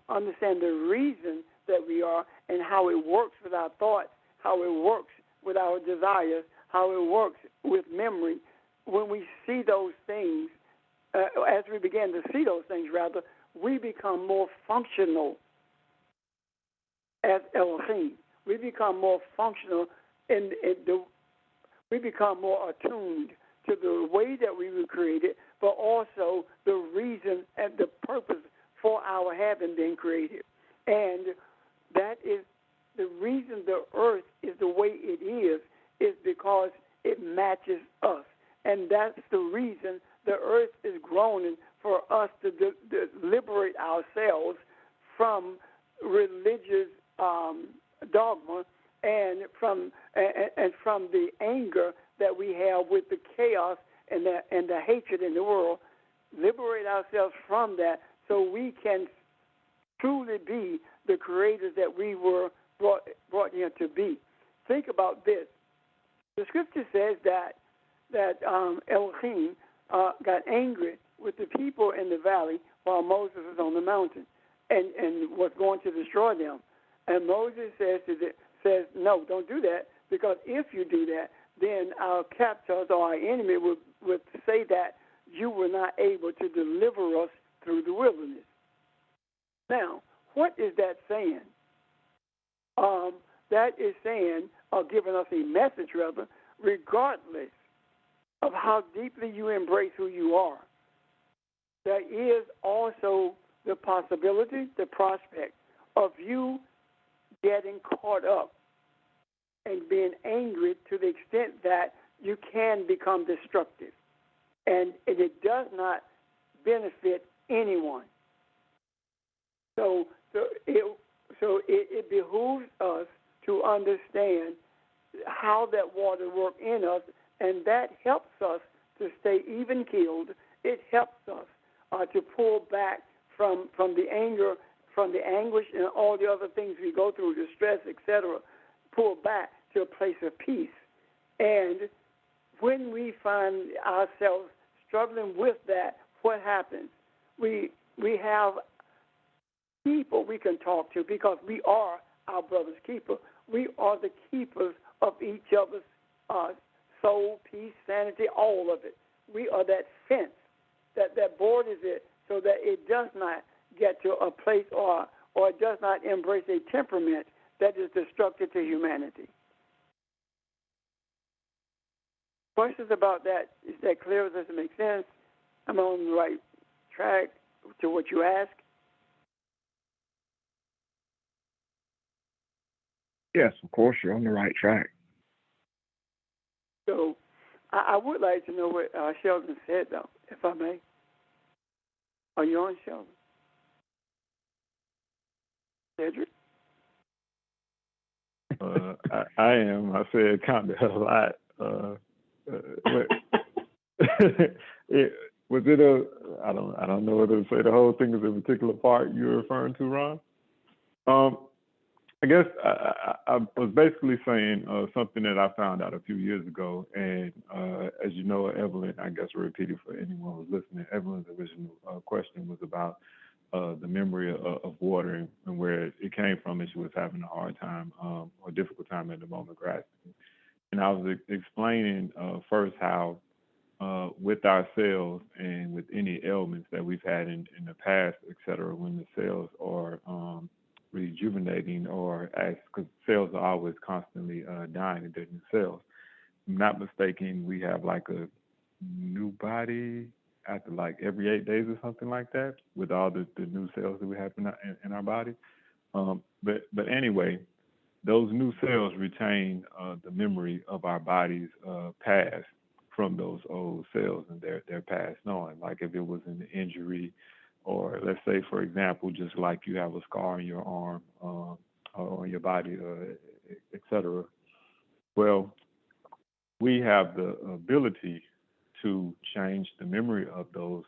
understand the reason that we are and how it works with our thoughts, how it works with our desires, how it works with memory, when we see those things, as we begin to see those things, rather, we become more functional as Elohim. We become more functional we become more attuned to the way that we were created, but also the reason and the purpose for our having been created. And that is the reason the earth is the way it is because it matches us. And that's the reason the earth is groaning for us to liberate ourselves from religious dogma and from the anger that we have with the chaos and the hatred in the world. Liberate ourselves from that so we can truly be the creators that we were brought here to be. Think about this. The scripture says that Elohim got angry with the people in the valley while Moses was on the mountain and was going to destroy them. And Moses says, no, don't do that, because if you do that, then our captors or our enemy would say that you were not able to deliver us through the wilderness. Now, what is that saying? That is saying, or giving us a message, rather, regardless of how deeply you embrace who you are, there is also the possibility, the prospect of you getting caught up and being angry to the extent that you can become destructive. And it does not benefit anyone. So it behooves us to understand how that water works in us, and that helps us to stay even keeled. It helps us to pull back from the anger, from the anguish, and all the other things we go through, the stress, etc. Pull back to a place of peace. And when we find ourselves struggling with that, what happens? We have people we can talk to, because we are our brother's keeper. We are the keepers of each other's soul, peace, sanity, all of it. We are that fence that borders it so that it does not get to a place or it does not embrace a temperament that is destructive to humanity. Questions about that? Is that clear? Does it make sense? Am I on the right track to what you ask? Yes, of course, you're on the right track. So I would like to know what Sheldon said, though, if I may. Are you on, Sheldon? Cedric? I am. I said kind of a lot. Was it a? I don't know whether to say the whole thing is a particular part you're referring to, Ron. I guess I was basically saying something that I found out a few years ago, and as you know, Evelyn, I guess I'll repeat it for anyone who's listening. Evelyn's original question was about the memory of water and where it came from, and she was having a hard time or difficult time at the moment grasping. And I was explaining first how with our cells and with any ailments that we've had in the past, et cetera, when the cells are rejuvenating or because cells are always constantly dying and dead new cells. If I'm not mistaken, we have like a new body after like every 8 days or something like that with all the new cells that we have in our body. But anyway, those new cells retain the memory of our body's past from those old cells and their past knowing. Like if it was an injury, or let's say, for example, just like you have a scar on your arm or on your body, et cetera. Well, we have the ability to change the memory of those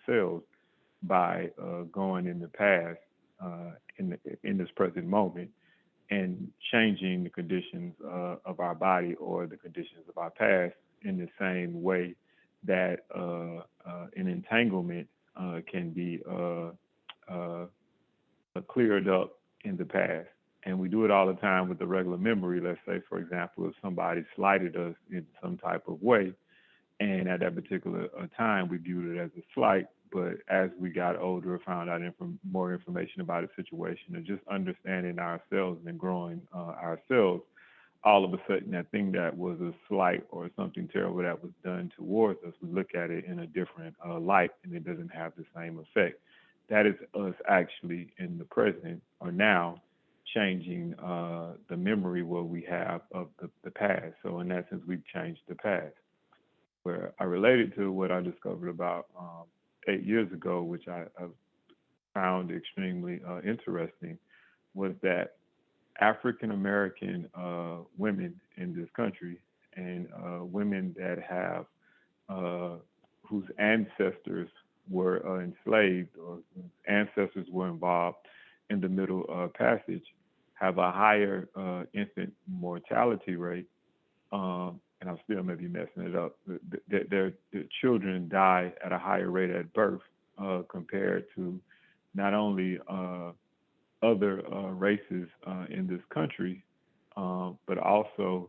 cells by going in the past, in this present moment, and changing the conditions of our body or the conditions of our past in the same way that an entanglement can be cleared up in the past. And we do it all the time with the regular memory. Let's say, for example, if somebody slighted us in some type of way, and at that particular time, we viewed it as a slight, but as we got older, found out more information about the situation, and just understanding ourselves and growing ourselves, all of a sudden that thing that was a slight or something terrible that was done towards us, we look at it in a different light, and it doesn't have the same effect. That is us actually in the present or now changing the memory what we have of the past. So in that sense, we've changed the past. Where I related to what I discovered about 8 years ago, which I found extremely interesting, was that African American women in this country and women that have whose ancestors were enslaved or whose ancestors were involved in the Middle Passage have a higher infant mortality rate. And I still may be messing it up. Their children die at a higher rate at birth compared to not only other races in this country, but also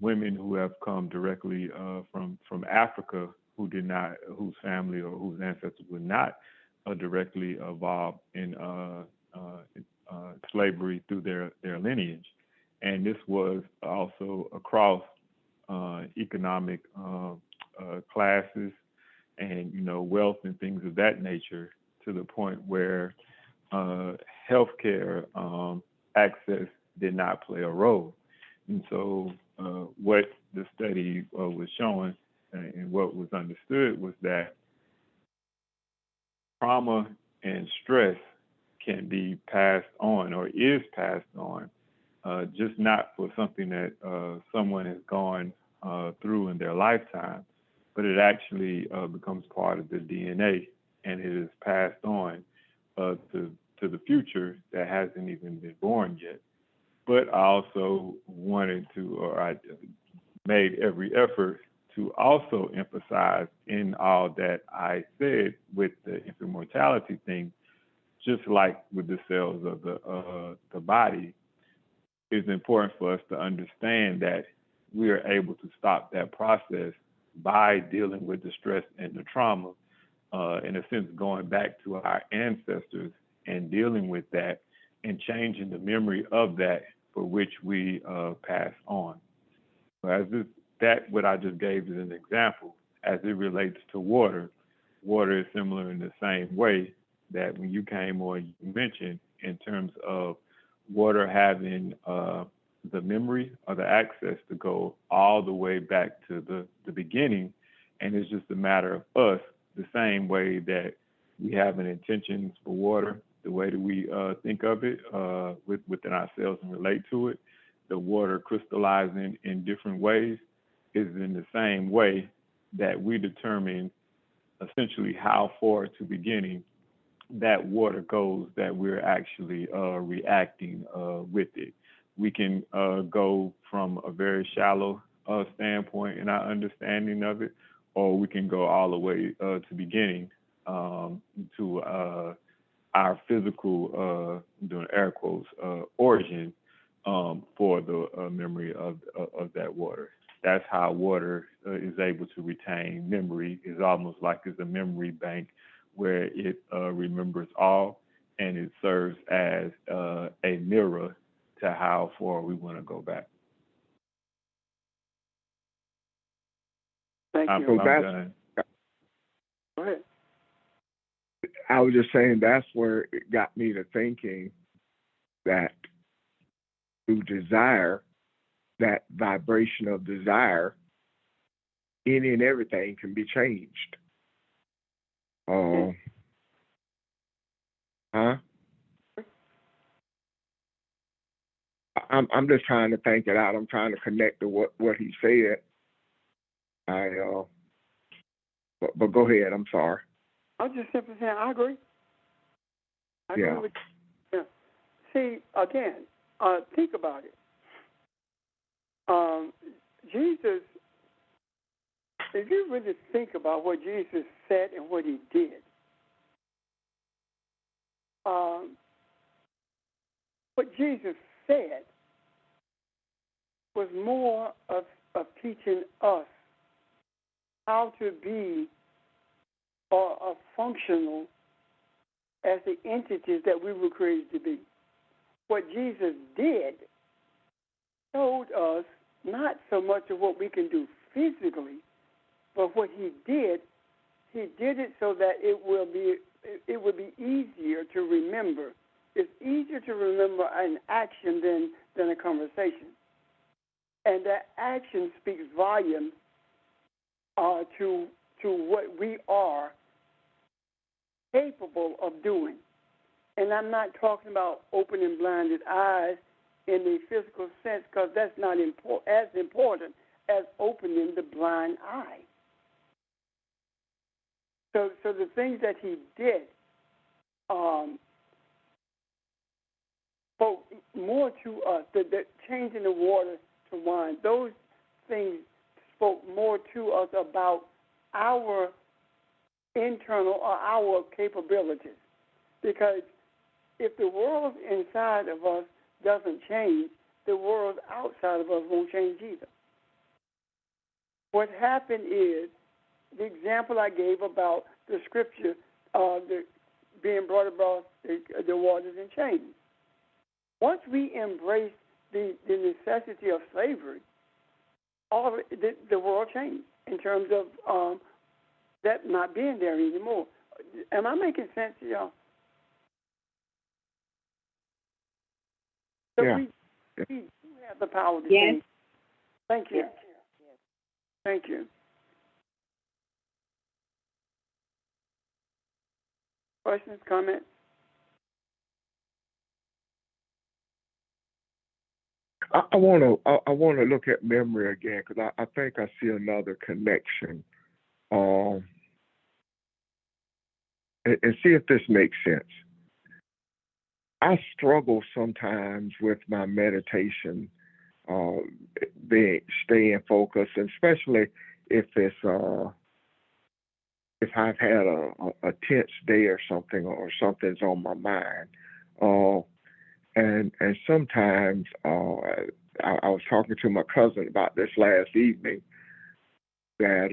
women who have come directly from Africa whose family or whose ancestors were not directly involved in slavery through their lineage. And this was also across economic classes and, wealth and things of that nature, to the point where healthcare access did not play a role. And so what the study was showing and what was understood was that trauma and stress can be passed on or is passed on, just not for something that someone has gone through in their lifetime, but it actually becomes part of the DNA, and it is passed on to the future that hasn't even been born yet. But I also wanted to, or I made every effort to also emphasize in all that I said with the infant mortality thing, just like with the cells of the body, it's important for us to understand that we are able to stop that process by dealing with the stress and the trauma, in a sense, going back to our ancestors and dealing with that and changing the memory of that for which we pass on. So what I just gave is an example. As it relates to water, water is similar in the same way that when you came on, you mentioned in terms of water having the memory or the access to go all the way back to the beginning, and it's just a matter of us, the same way that we have an intentions for water, the way that we think of it within ourselves and relate to it, the water crystallizing in different ways is in the same way that we determine essentially how far to beginning that water goes that we're actually reacting with it. We can go from a very shallow standpoint in our understanding of it, or we can go all the way to beginning to our physical, doing air quotes, origin for the memory of that water. That's how water is able to retain memory. It's almost like it's a memory bank where it remembers all, and it serves as a mirror to how far we want to go back. Thank you. So I'm done. Go ahead. I was just saying that's where it got me to thinking that through desire, that vibration of desire, any and everything can be changed. I'm just trying to think it out. I'm trying to connect to what he said. But go ahead. I'm sorry. I'm just simply saying I agree. I agree with you. Yeah. See, again, think about it. Jesus, if you really think about what Jesus said and what he did, what Jesus said was more of teaching us how to be functional as the entities that we were created to be. What Jesus did showed us not so much of what we can do physically, but what he did it so that it would be easier to remember. It's easier to remember an action than a conversation. And that action speaks volumes to what we are capable of doing. And I'm not talking about opening blinded eyes in the physical sense, because that's not as important as opening the blind eye. So the things that he did spoke more to us, the changing the water to wine, those things spoke more to us about our internal or our capabilities. Because if the world inside of us doesn't change, the world outside of us won't change either. What happened is, the example I gave about the scripture, being brought about the waters and chains. Once we embrace the necessity of slavery, the world changed in terms of that not being there anymore. Am I making sense to y'all? So yeah. we do have the power to Yes. change. Thank you. Yes. Thank you. Questions, comments? I wanna look at memory again because I think I see another connection. Um, and see if this makes sense. I struggle sometimes with my meditation, um, being staying focused, and especially if it's if I've had a tense day or something, or something's on my mind. Uh, and sometimes I was talking to my cousin about this last evening that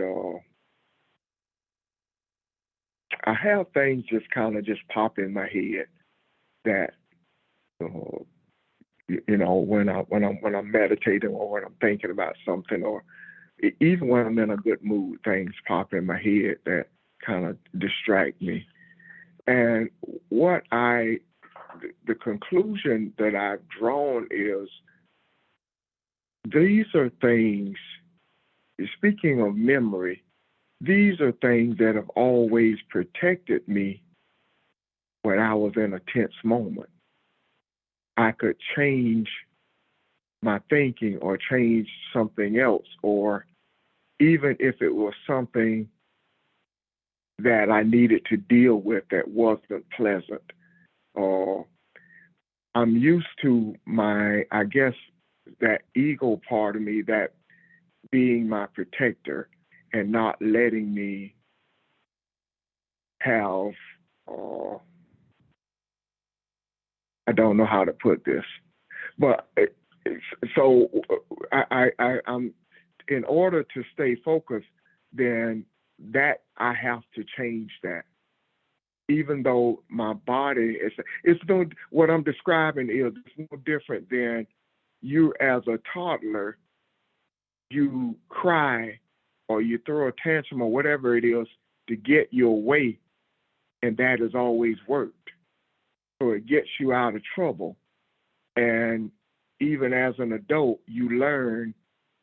I have things just kind of just pop in my head that uh, when I'm meditating or when I'm thinking about something, or even when I'm in a good mood, things pop in my head that kind of distract me. And what the conclusion that I've drawn is these are things, speaking of memory, these are things that have always protected me when I was in a tense moment. I could change my thinking or change something else, or even if it was something that I needed to deal with that wasn't pleasant. Or I'm used to I guess, that ego part of me, that being my protector and not letting me have, uh, I don't know how to put this, but so I'm, in order to stay focused, then that I have to change that. Even though my body it's no, what I'm describing is it's no different than you as a toddler, you cry or you throw a tantrum or whatever it is to get your way, and that has always worked. So it gets you out of trouble. And even as an adult, you learn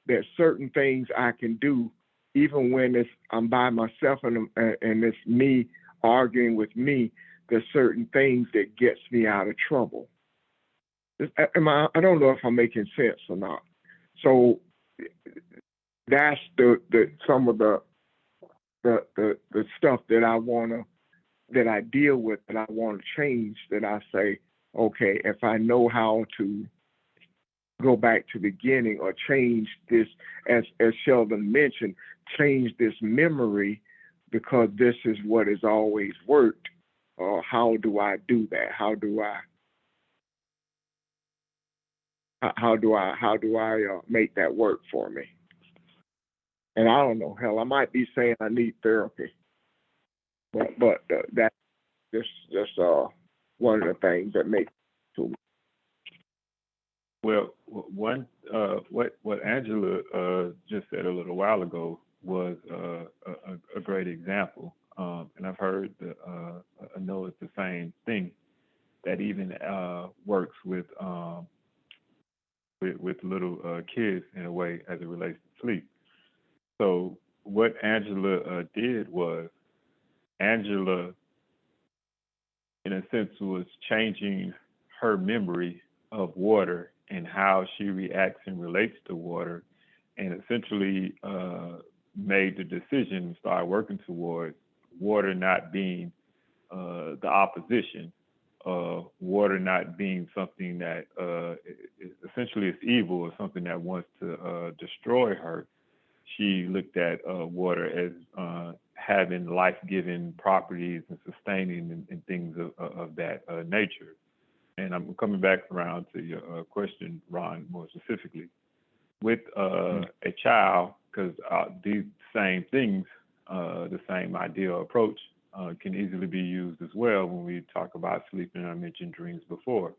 that certain things I can do, even when I'm by myself and it's me arguing with me. There's certain things that gets me out of trouble. I don't know if I'm making sense or not. So that's the some of the stuff that I deal with, that I want to change. That I say, okay, if I know how to go back to the beginning or change this, as Sheldon mentioned, change this memory because this is what has always worked. How do I do that? How do I make that work for me? And I don't know. Hell, I might be saying I need therapy, but that's just one of the things that makes it to me. Well, what Angela just said a little while ago was a great example, and I've heard I know it's the same thing that even works with little kids in a way as it relates to sleep. So what Angela did was Angela, in a sense, was changing her memory of water and how she reacts and relates to water, and essentially made the decision and started working towards water not being the opposition, water not being something that essentially is evil or something that wants to destroy her. She looked at water as having life-giving properties and sustaining and things of that nature. And I'm coming back around to your question, Ron, more specifically. With a child, because these same things, the same idea or approach, can easily be used as well when we talk about sleep, and I mentioned dreams before.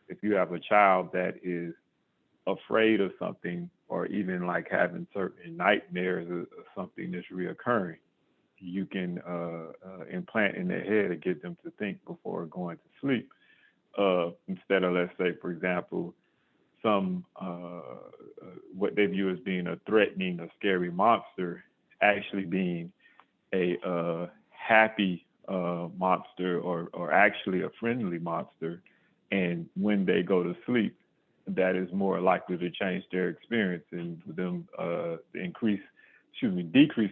If you have a child that is afraid of something, or even like having certain nightmares of something that's reoccurring, you can implant in their head to get them to think before going to sleep. Instead of, let's say, for example, some what they view as being a threatening or scary monster, actually being a happy monster, or actually a friendly monster. And when they go to sleep, that is more likely to change their experience and for them decrease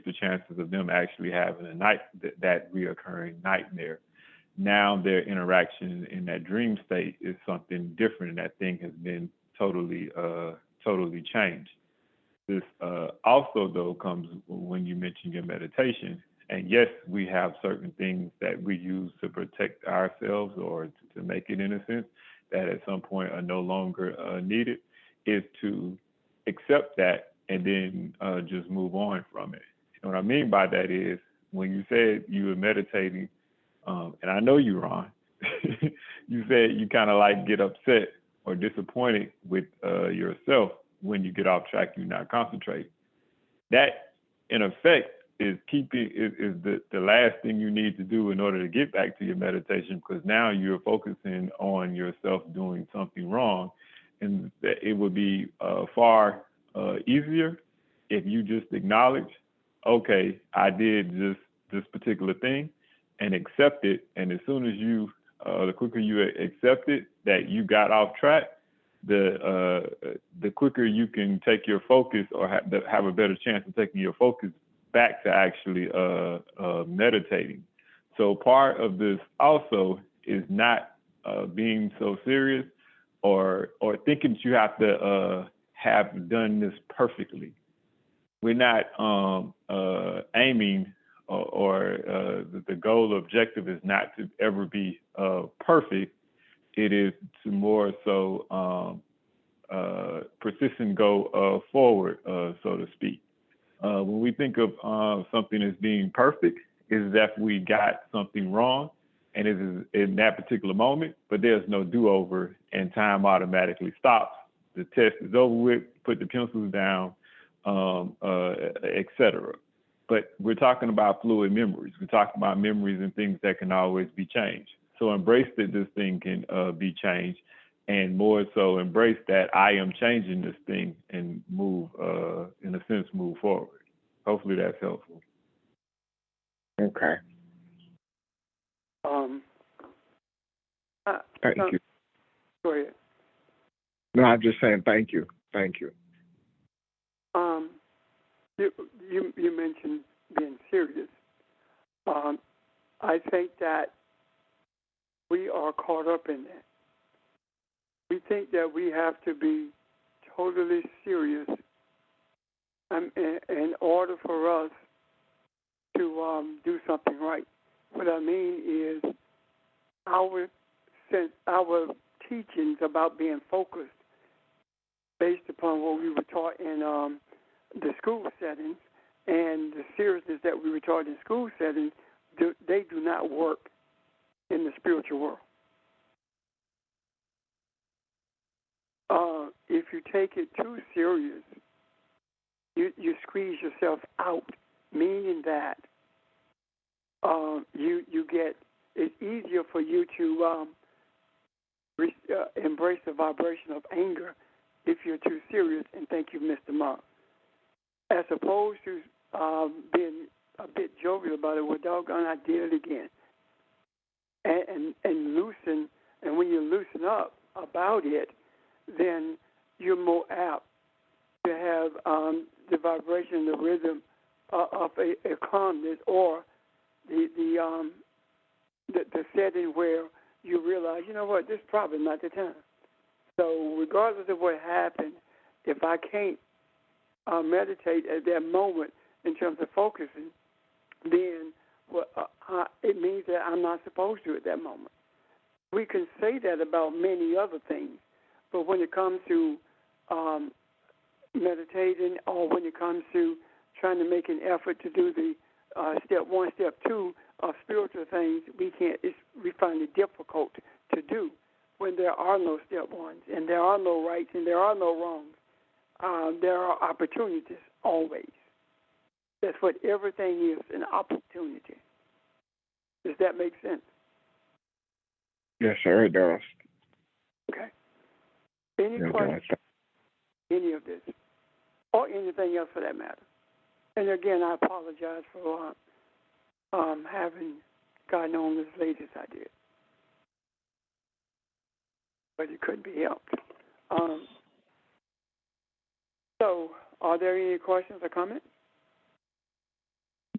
the chances of them actually having that reoccurring nightmare. Now their interaction in that dream state is something different, and that thing has been totally changed. This also, though, comes when you mention your meditation. And yes, we have certain things that we use to protect ourselves or to make it in a sense that at some point are no longer needed, is to accept that and then just move on from it. And what I mean by that is when you said you were meditating, and I know you, Ron, you said you kind of like get upset or disappointed with yourself when you get off track, you're not concentrating. That, in effect, is the last thing you need to do in order to get back to your meditation, because now you're focusing on yourself doing something wrong, and that it would be far easier if you just acknowledge, okay, I did this particular thing, and accept it. And as soon as the quicker you accept it that you got off track, the quicker you can take your focus or have a better chance of taking your focus back to actually meditating. So part of this also is not being so serious or thinking that you have to have done this perfectly. We're not aiming or the goal objective is not to ever be perfect. It is to more so persistent go forward, so to speak. When we think of something as being perfect, is that we got something wrong, and it is in that particular moment, but there's no do-over, and time automatically stops. The test is over with, put the pencils down, etc. But we're talking about fluid memories. We're talking about memories and things that can always be changed. So embrace that this thing can be changed, and more so embrace that I am changing this thing and move, in a sense, move forward. Hopefully that's helpful. Okay. Thank you. Go ahead. No, I'm just saying thank you. Thank you. You mentioned being serious. I think that we are caught up in that. We think that we have to be totally serious in order for us to do something right. What I mean is our teachings about being focused based upon what we were taught in the school settings and the seriousness that we were taught in school settings, they do not work in the spiritual world. If you take it too serious, you squeeze yourself out, meaning that you get, it's easier for you to embrace the vibration of anger if you're too serious and think you've missed the mark, as opposed to being a bit jovial about it. Well, doggone, I did it again, and loosen. And when you loosen up about it, then you're more apt to have the vibration, the rhythm of a calmness, or the setting where you realize, you know what, this is probably not the time. So regardless of what happened, if I can't meditate at that moment in terms of focusing, then it means that I'm not supposed to at that moment. We can say that about many other things, but when it comes to meditating, or when it comes to trying to make an effort to do the step one, step two of spiritual things, we find it difficult to do when there are no step ones, and there are no rights, and there are no wrongs. There are opportunities always. That's what everything is, an opportunity. Does that make sense? Yes, sir, it does. Okay. Any questions? Any of this, or anything else for that matter? And again, I apologize for having gotten on as late as I did, but it couldn't be helped. So, are there any questions or comments?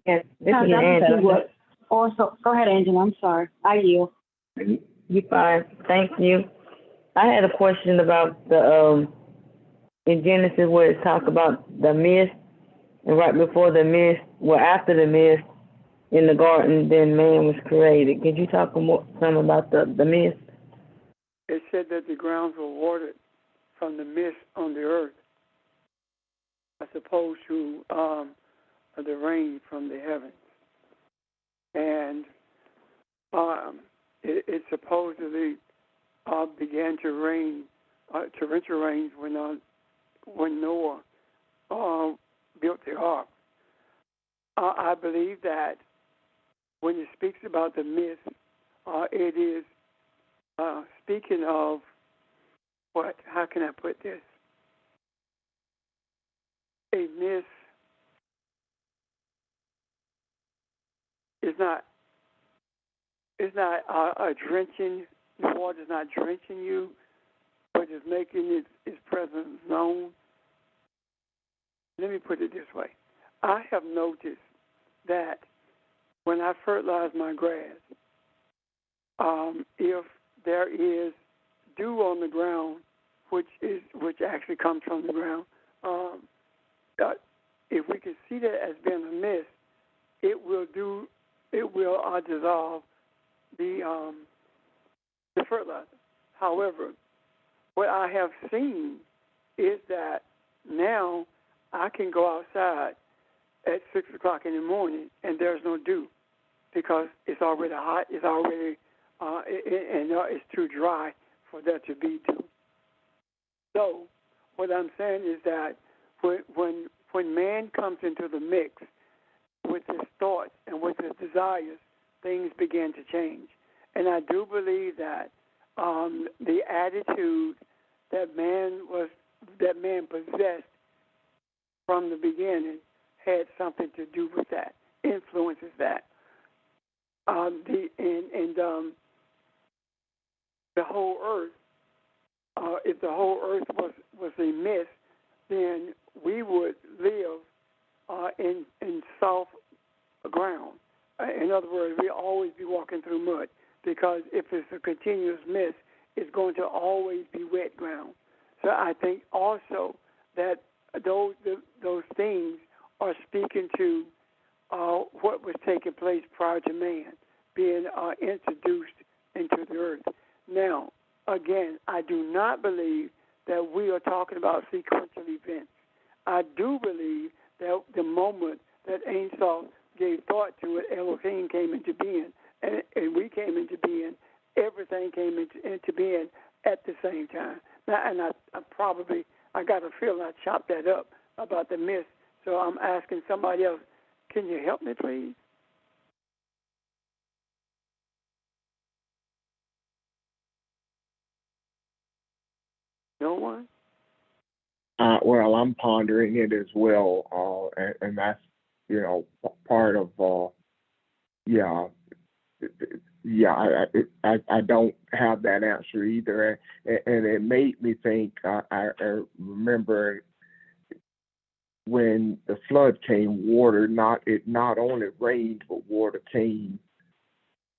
Yes, this No, is that was Angela. what. Also, go ahead, Angela. I'm sorry. I yield. You fine. Thank you. I had a question about the in Genesis where it talks about the mist, and right before the mist, well, after the mist in the garden, then man was created. Could you talk some about the mist? It said that the grounds were watered from the mist on the earth, as opposed to the rain from the heavens. And it supposedly began to rain, torrential rains when Noah built the ark. I believe that when it speaks about the mist, it is speaking of what? How can I put this? A mist is not. It's not a drenching. The water is not drenching you, but it's making its presence known. Let me put it this way. I have noticed that when I fertilize my grass, if there is dew on the ground, which actually comes from the ground, if we can see that as being a mist, it will dissolve the fertilizer. However, what I have seen is that now I can go outside at 6 o'clock in the morning and there's no dew because it's already hot. It's already it's too dry for there to be dew. So what I'm saying is that when man comes into the mix with his thoughts and with his desires, things begin to change. And I do believe that the attitude that man possessed from the beginning had something to do with that, influences that. The whole earth, if the whole earth was a mist, then we would live in soft ground. In other words, we always be walking through mud because if it's a continuous mist, it's going to always be wet ground. So I think also that those things are speaking to what was taking place prior to man being introduced into the earth. Now, again, I do not believe that we are talking about sequential events. I do believe that the moment that Ein Sof gave thought to it, Elohim came into being, and we came into being. Everything came into being at the same time. Now, and I got a feeling I chopped that up about the mist. So I'm asking somebody else, can you help me, please? No one? Well, I'm pondering it as well, and that's part of I don't have that answer either, and it made me think. I remember when the flood came, water not only rained, but water came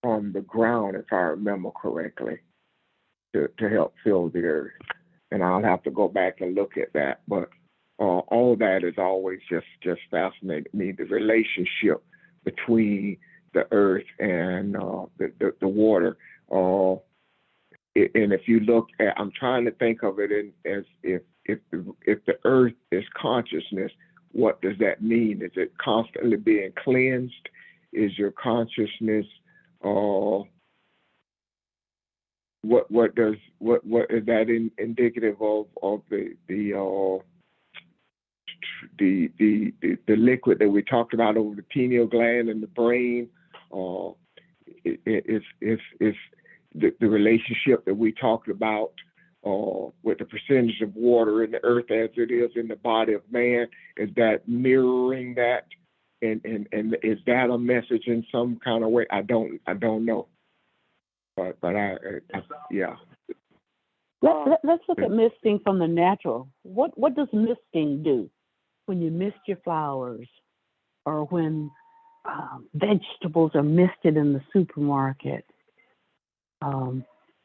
from the ground, if I remember correctly, to help fill the earth. And I'll have to go back and look at that. But all that is always just fascinated me, the relationship between the earth and the water. And if you look at, I'm trying to think of it as if the earth is consciousness, what does that mean? Is it constantly being cleansed? Is your consciousness what is that indicative of the liquid that we talked about over the pineal gland and the brain? It's the relationship that we talked about with the percentage of water in the earth as it is in the body of man. Is that mirroring that? And is that a message in some kind of way? I don't know. But yeah. Let's look at misting from the natural. What does misting do? When you mist your flowers, or when vegetables are misted in the supermarket,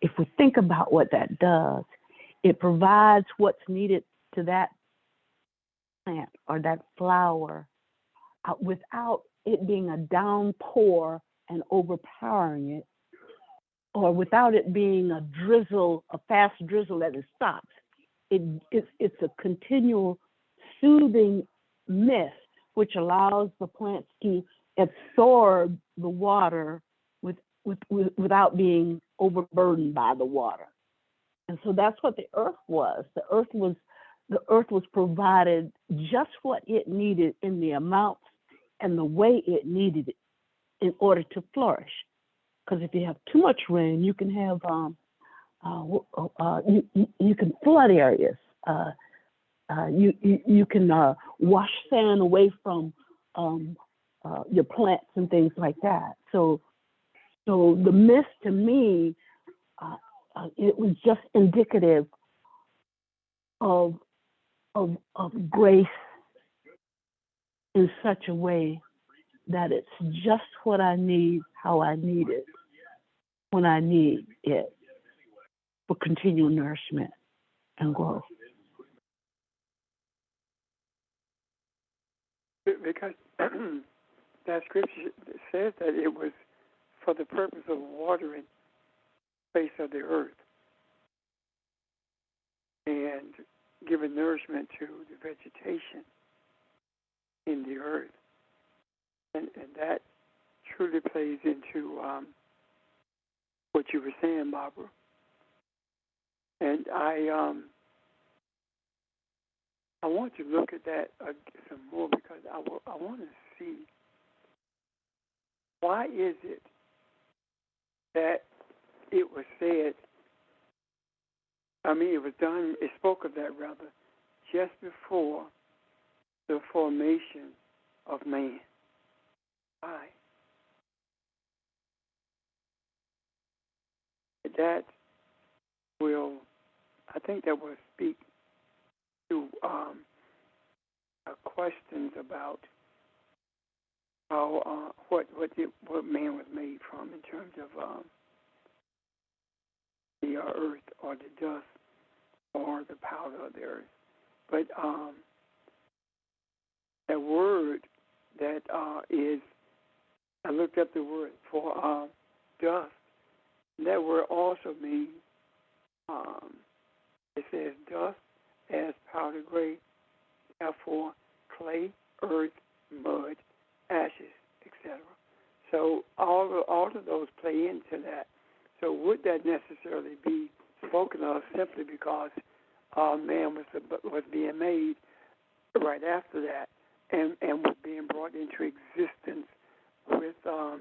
if we think about what that does, it provides what's needed to that plant or that flower without it being a downpour and overpowering it, or without it being a drizzle, a fast drizzle that it stops. It's a continual soothing mist, which allows the plants to absorb the water without being overburdened by the water. And so that's what the earth was. The earth was provided just what it needed in the amounts and the way it needed it in order to flourish. Because if you have too much rain, you can have you can flood areas. You can wash sand away from your plants and things like that. So the mist, to me, it was just indicative of grace in such a way that it's just what I need, how I need it, when I need it for continual nourishment and growth. Because that scripture says that it was for the purpose of watering the face of the earth and giving nourishment to the vegetation in the earth. And that truly plays into what you were saying, Barbara. And I want to look at that some more, because I want to see why is it that it was said, it was done, it spoke of that rather, just before the formation of man. Why? That will, I think that will speak to questions about how what man was made from in terms of the earth or the dust or the powder of the earth. But that word that is, I looked up the word for dust. That word also means, it says dust as powder gray, therefore clay, earth, mud, ashes, etc. So all of those play into that. So would that necessarily be spoken of simply because man was being made right after that and was being brought into existence with a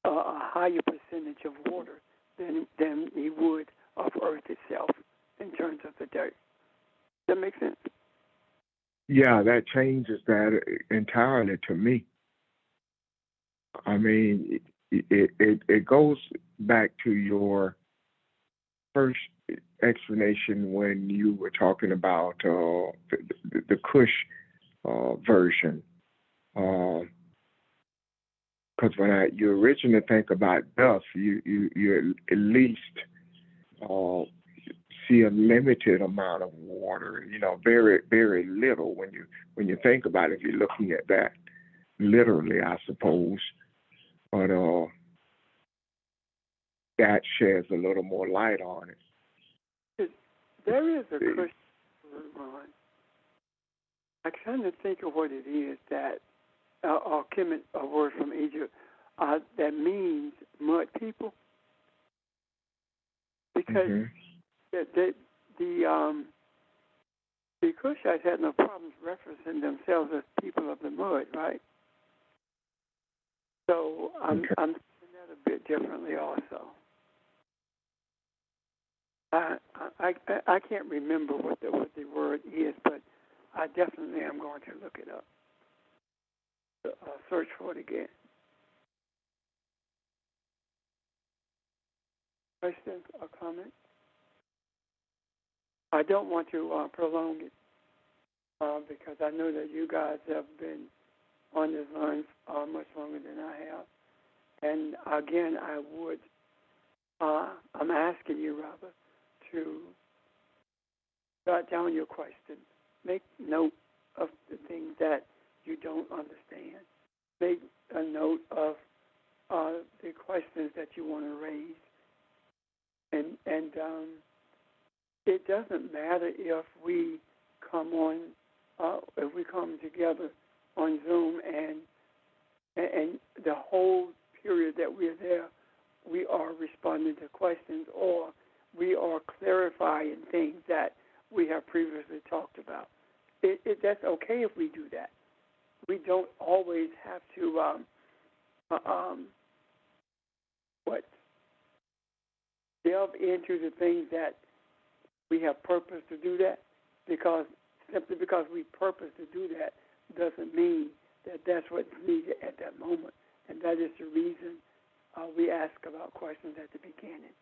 higher percentage of water than he would of earth itself in terms of the dirt? Does that make sense? Yeah, that changes that entirely to me. I mean, it goes back to your first explanation when you were talking about the Cush version. Because when you originally think about dust, you at least see a limited amount of water. Very, very little when you think about it. If you're looking at that literally, I suppose. But that sheds a little more light on it. There is a Cush, Ron. I kind of think of what it is that, or Kemet, a word from Egypt, that means mud people. Because the Cushites had no problems referencing themselves as people of the mud, right? So I'm seeing that a bit differently also. I can't remember what the word is, but I definitely am going to look it up. Search for it again. Questions or comments? I don't want to prolong it because I know that you guys have been on this line much longer than I have. And again, I'm asking you, Robert, to jot down your questions. Make note of the things that you don't understand. Make a note of the questions that you want to raise. And it doesn't matter if we come together on Zoom and the whole period that we're there, we are responding to questions or we are clarifying things that we have previously talked about. That's okay if we do that. We don't always have to delve into the things that we have purpose to do that, because simply because we purpose to do that doesn't mean that that's what's needed at that moment. And that is the reason we ask about questions at the beginning.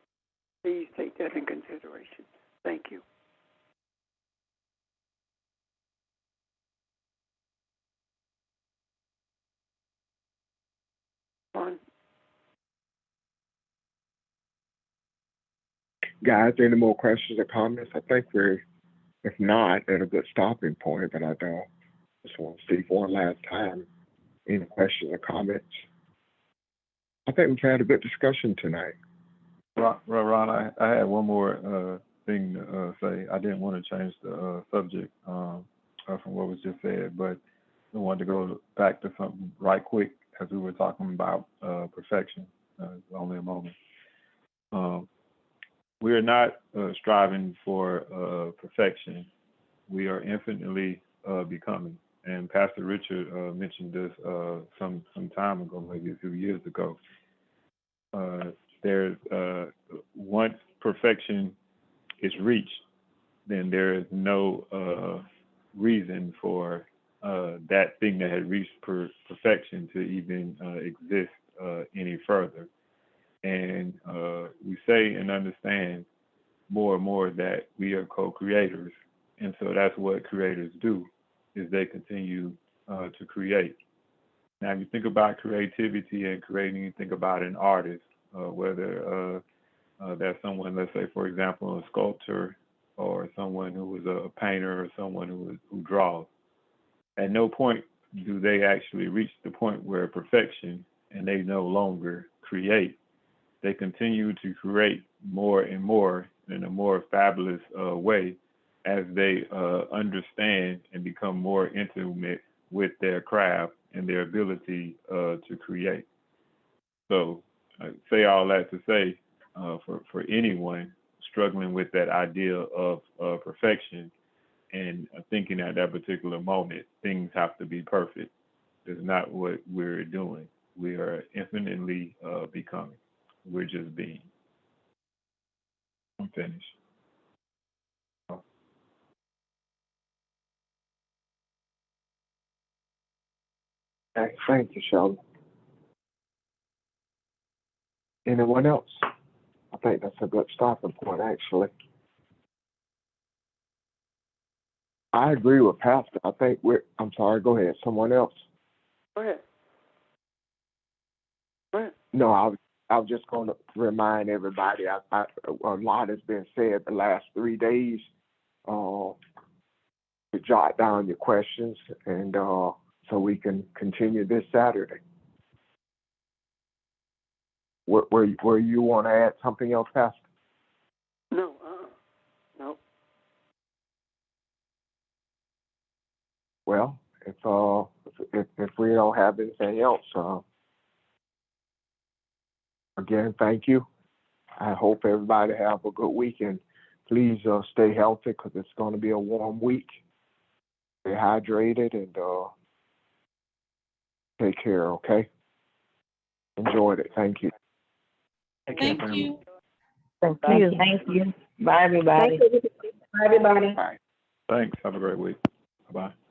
Please take that in consideration. Thank you. On. Guys, any more questions or comments? I think we're, if not, at a good stopping point, but I just want to see for one last time any questions or comments. I think we've had a good discussion tonight. Ron, I had one more thing to say. I didn't want to change the subject from what was just said, but I wanted to go back to something right quick as we were talking about perfection. Only a moment. We are not striving for perfection. We are infinitely becoming. And Pastor Richard mentioned this some time ago, maybe a few years ago. There's once perfection is reached, then there is no reason for that thing that had reached perfection to even exist any further. And we say and understand more and more that we are co-creators. And so that's what creators do, is they continue to create. Now, if you think about creativity and creating, you think about an artist, whether that's someone, let's say, for example, a sculptor, or someone who is a painter, or someone who draws. At no point do they actually reach the point where perfection and they no longer create. They continue to create more and more in a more fabulous way as they understand and become more intimate with their craft and their ability to create. So I say all that to say, for anyone struggling with that idea of perfection and thinking at that particular moment, things have to be perfect. It's not what we're doing. We are infinitely becoming. We're just being. I'm finished. Thank you, Sheldon. Anyone else? I think that's a good stopping point, actually. I agree with Pastor. I think I'm sorry, go ahead. Someone else? Go ahead. Go ahead. No, I was just going to remind everybody, a lot has been said the last 3 days. To jot down your questions, and so we can continue this Saturday. Where you want to add something else, Pastor? No. No. Well, if we don't have anything else, again, thank you. I hope everybody have a good weekend. Please stay healthy because it's going to be a warm week. Stay hydrated and take care, okay? Enjoyed it. Thank you. Thank you. Thank you. Thank you. Bye, everybody. Bye. Bye, everybody. Bye. Thanks. Have a great week. Bye-bye.